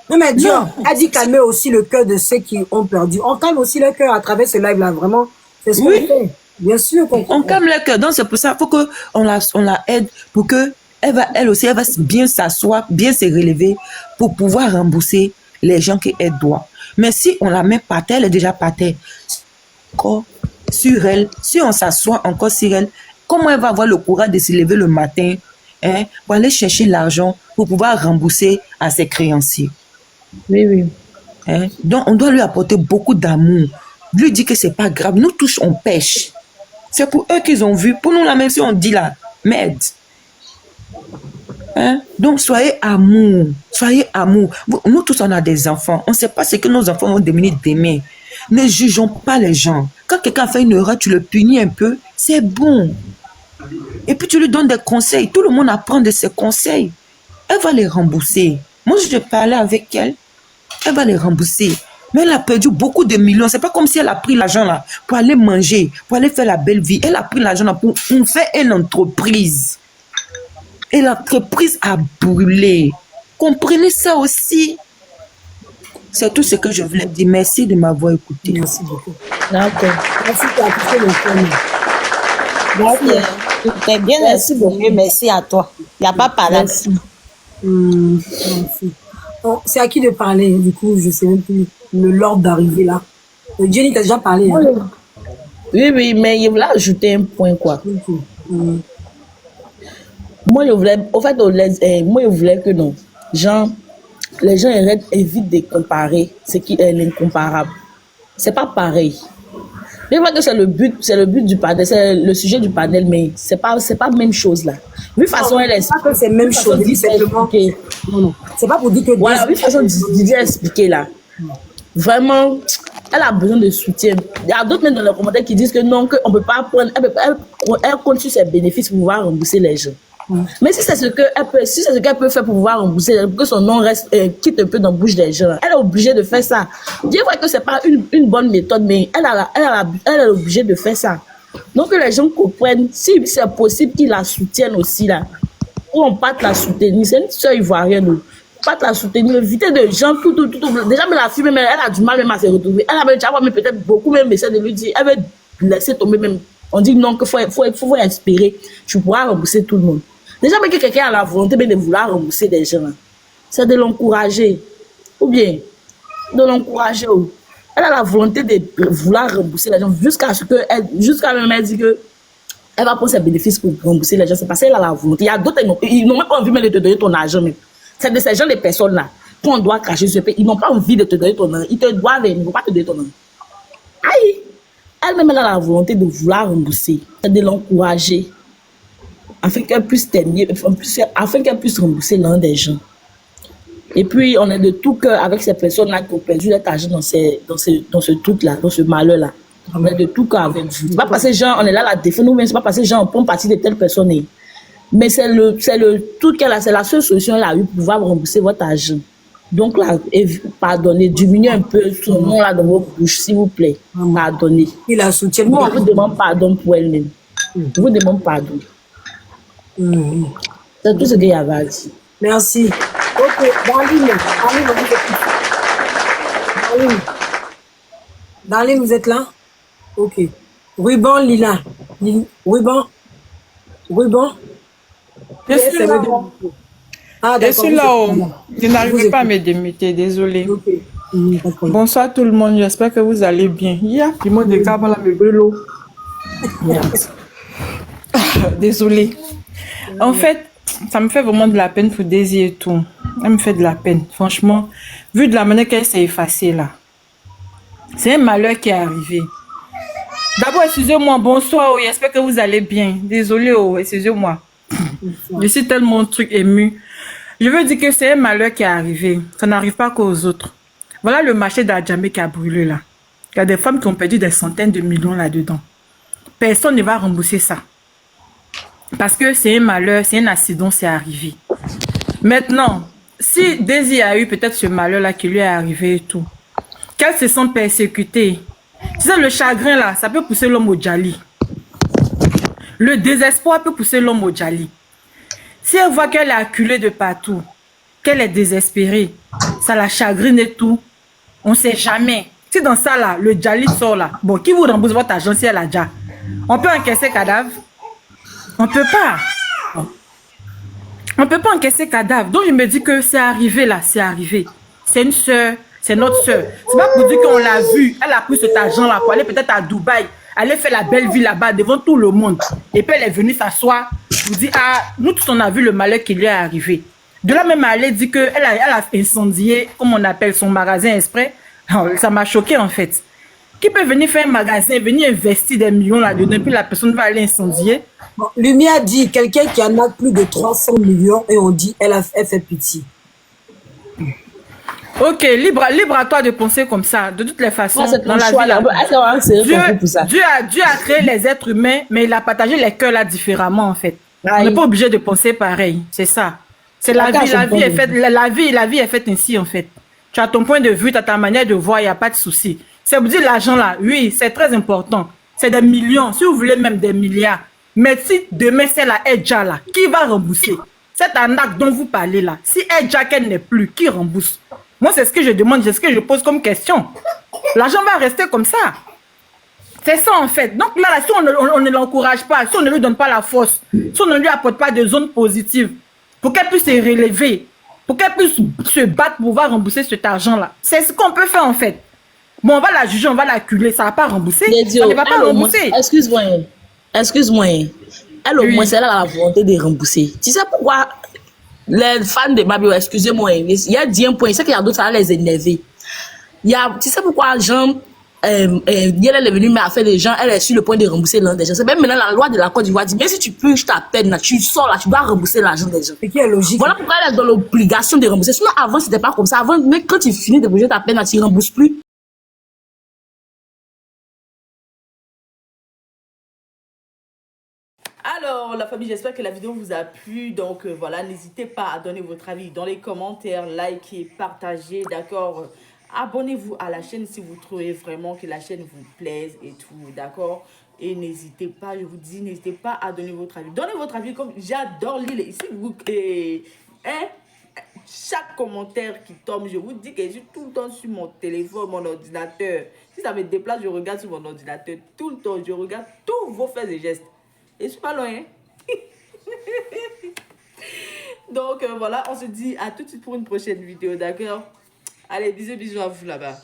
Non, mais Dieu, elle dit calmer aussi le cœur de ceux qui ont perdu. On calme aussi le cœur à travers ce live-là, vraiment. C'est ce qu'on fait. Bien sûr. On calme le cœur. Donc, c'est pour ça, il faut qu'on la aide pour que elle aussi, elle va bien s'asseoir, bien se relever pour pouvoir rembourser les gens qu'elle doit. Mais si on la met par terre, elle est déjà par terre. Encore sur elle, si on s'assoit encore sur elle, comment elle va avoir le courage de se lever le matin pour aller chercher l'argent pour pouvoir rembourser à ses créanciers? Oui. Donc, on doit lui apporter beaucoup d'amour. Lui dire que c'est pas grave. Nous tous, on pêche. C'est pour eux qu'ils ont vu. Pour nous, la même si on dit là, merde. Donc, soyez amour. Soyez amour. Nous tous, on a des enfants. On ne sait pas ce que nos enfants vont devenir demain. Ne jugeons pas les gens. Quand quelqu'un fait une erreur, tu le punis un peu. C'est bon. Et puis, tu lui donnes des conseils. Tout le monde apprend de ses conseils. Elle va les rembourser. Moi, je parlais avec elle. Elle va les rembourser. Mais elle a perdu beaucoup de millions. C'est pas comme si elle a pris l'argent là pour aller manger, pour aller faire la belle vie. Elle a pris l'argent là pour faire une entreprise. Et l'entreprise a brûlé. Comprenez ça aussi. C'est tout ce que je voulais dire. Merci de m'avoir écouté. Merci beaucoup. D'accord. Merci pour appliquer le thème. T'es bien, merci beaucoup. Merci à toi. Il n'y a pas parlé. Merci. Merci. Bon, c'est à qui de parler, du coup, je sais même plus. L'ordre d'arriver là. Jenny, t'as déjà parlé. Hein? Oui, mais je voulais ajouter un point, quoi. Moi, je voulais, au fait, moi, je voulais que non. Les gens évitent de comparer ce qui est l'incomparable. C'est pas pareil. Je vois que c'est le but du panel, c'est le sujet du panel, mais c'est pas la même chose là. De toute façon, elle explique. Pas que c'est la même chose, simplement. Non. C'est pas pour dire que. Voilà, de toute façon, Didier a expliqué là. Vraiment, elle a besoin de soutien. Il y a d'autres même dans les commentaires qui disent que non, qu'on peut pas prendre. Elle compte sur ses bénéfices pour pouvoir rembourser les gens. Mais si c'est ce qu'elle peut faire pour pouvoir rembourser, pour que son nom reste, quitte un peu dans la bouche des gens, elle est obligée de faire ça. Dieu voit que c'est pas une bonne méthode, mais elle est obligée de faire ça. Donc que les gens comprennent, si c'est possible qu'ils la soutiennent aussi là, ou on parte la soutenir, c'est une soeur ivoirienne, pas la soutenir, éviter de gens, tout. Déjà, mais la fille, même, elle a du mal même à se retrouver. Elle a déjà peut-être beaucoup même essayé de lui dire, elle veut laisser tomber même. On dit non, qu'il faut inspirer. Tu pourras rembourser tout le monde. Déjà, mais que quelqu'un a la volonté de vouloir rembourser des gens, c'est de l'encourager. Ou bien, de l'encourager. Elle a la volonté de vouloir rembourser les gens jusqu'à même elle dit que elle va prendre ses bénéfices pour rembourser les gens. C'est parce qu'elle a la volonté. Il y a d'autres, ils n'ont même pas envie de te donner ton argent même. C'est de ces gens, les personnes-là, qu'on doit cracher sur le pays, ils n'ont pas envie de te donner ton argent. Ils te doivent, ils ne vont pas te donner ton argent. Aïe! Elle-même, elle a la volonté de vouloir rembourser, c'est de l'encourager, afin qu'elle puisse t'aimer, afin qu'elle puisse rembourser l'un des gens. Et puis, on est de tout cœur avec ces personnes-là qui ont perdu leur argent dans ce truc-là, dans ce malheur-là. On est de tout cœur avec vous. C'est pas parce que gens, on est là à la défendre, ou bien c'est pas parce que gens, on prend partie de telle personne. Mais c'est le truc qu'elle a, c'est la seule solution qu'elle a eu pour pouvoir rembourser votre argent. Donc là, pardonnez, diminuez un peu son nom là dans vos bouches, s'il vous plaît. Pardonnez. Il a soutien. Moi, on vous demande pardon pour elle-même. Je vous demande pardon. C'est tout ce qu'il y avait à dire. Merci. Ok, Darlene, vous êtes là? Ok. Ruban, Lila. Ruban. Je suis là. Je suis là. Je n'arrive pas à me démuter, désolé. Okay. Bonsoir tout le monde, j'espère que vous allez bien. Il y a qui m'ont décapé la meuble. Désolé. En fait, ça me fait vraiment de la peine pour Daisy et tout. Elle me fait de la peine, franchement. Vu de la manière qu'elle s'est effacée là. C'est un malheur qui est arrivé. D'abord, excusez-moi, bonsoir, j'espère que vous allez bien. Désolé, excusez-moi. Je suis tellement ému. Je veux dire que c'est un malheur qui est arrivé. Ça n'arrive pas qu'aux autres. Voilà le marché d'Adjamé qui a brûlé là. Il y a des femmes qui ont perdu des centaines de millions là-dedans. Personne ne va rembourser ça. Parce que c'est un malheur, c'est un accident, c'est arrivé. Maintenant, si Daisy a eu peut-être ce malheur-là qui lui est arrivé et tout, qu'elle se sent persécutée, tu sais, le chagrin là, ça peut pousser l'homme au Djali. Le désespoir peut pousser l'homme au Djali. Si elle voit qu'elle est acculée de partout, qu'elle est désespérée, ça la chagrine et tout, on ne sait jamais. Si dans ça là, le Djali sort là, bon, qui vous rembourse votre argent si elle a déjà? On peut encaisser cadavre? On peut pas. On peut pas encaisser cadavre. Donc je me dis que c'est arrivé là, c'est arrivé. C'est une soeur, c'est notre soeur. C'est pas pour dire qu'on l'a vue, elle a pris cet argent là pour aller peut-être à Dubaï, aller faire la belle vie là-bas devant tout le monde. Et puis elle est venue s'asseoir, vous dit ah, nous tous on a vu le malheur qui lui est arrivé. De là même elle dit que elle a incendié, comme on appelle son magasin exprès. Ça m'a choqué en fait. Qui peut venir faire un magasin, venir investir des millions là-dedans, puis la personne va aller incendier? Bon, Lumière dit, quelqu'un qui en a plus de 300 millions, et on dit, elle fait pitié. Ok, libre à toi de penser comme ça. De toutes les façons, dans la vie, Dieu a créé les êtres humains, mais il a partagé les cœurs là différemment, en fait. On n'est pas obligé de penser pareil, c'est ça. C'est la vie est faite ainsi, en fait. Tu as ton point de vue, tu as ta manière de voir, il n'y a pas de souci. C'est vous dire l'argent là, oui, c'est très important. C'est des millions, si vous voulez même des milliards. Mais si demain c'est la Edja là, qui va rembourser? Cette arnaque dont vous parlez là, si Edja qu'elle n'est plus, qui rembourse? Moi, c'est ce que je demande, c'est ce que je pose comme question. L'argent va rester comme ça. C'est ça en fait. Donc là, si on ne l'encourage pas, si on ne lui donne pas la force, si on ne lui apporte pas de zones positives pour qu'elle puisse se relever, pour qu'elle puisse se battre pour pouvoir rembourser cet argent-là, c'est ce qu'on peut faire en fait. Bon, on va la juger, on va l'acculer, ça ne va pas rembourser. Ça ne va pas rembourser. Excuse-moi. Elle au moins, elle a la volonté de rembourser. Tu sais pourquoi les fans de Mabio, excusez-moi, il y a 10 points, c'est qu'il y a d'autres, ça va les énerver. Tu sais pourquoi Jean, elle est venue, mais à faire des gens, elle est sur le point de rembourser l'argent des gens. C'est même maintenant la loi de la Côte d'Ivoire dit, mais si tu purges ta peine, là, tu sors là, tu dois rembourser l'argent des gens. C'est qui est logique. Voilà pourquoi elle est dans l'obligation de rembourser. Sinon, avant, c'était pas comme ça. Avant, mais quand tu finis de purger ta peine, là, tu ne rembourses plus. Alors, la famille, j'espère que la vidéo vous a plu. Donc, voilà, n'hésitez pas à donner votre avis dans les commentaires, likez, partagez, d'accord? Abonnez-vous à la chaîne si vous trouvez vraiment que la chaîne vous plaise et tout, d'accord? Et n'hésitez pas, je vous dis, n'hésitez pas à donner votre avis. Donnez votre avis comme j'adore lire ici. Chaque commentaire qui tombe, je vous dis que je suis tout le temps sur mon téléphone, mon ordinateur. Si ça me déplace, je regarde sur mon ordinateur tout le temps. Je regarde tous vos faits et gestes. Et je suis pas loin. Donc voilà, on se dit à tout de suite pour une prochaine vidéo, d'accord? Allez, bisous à vous là-bas.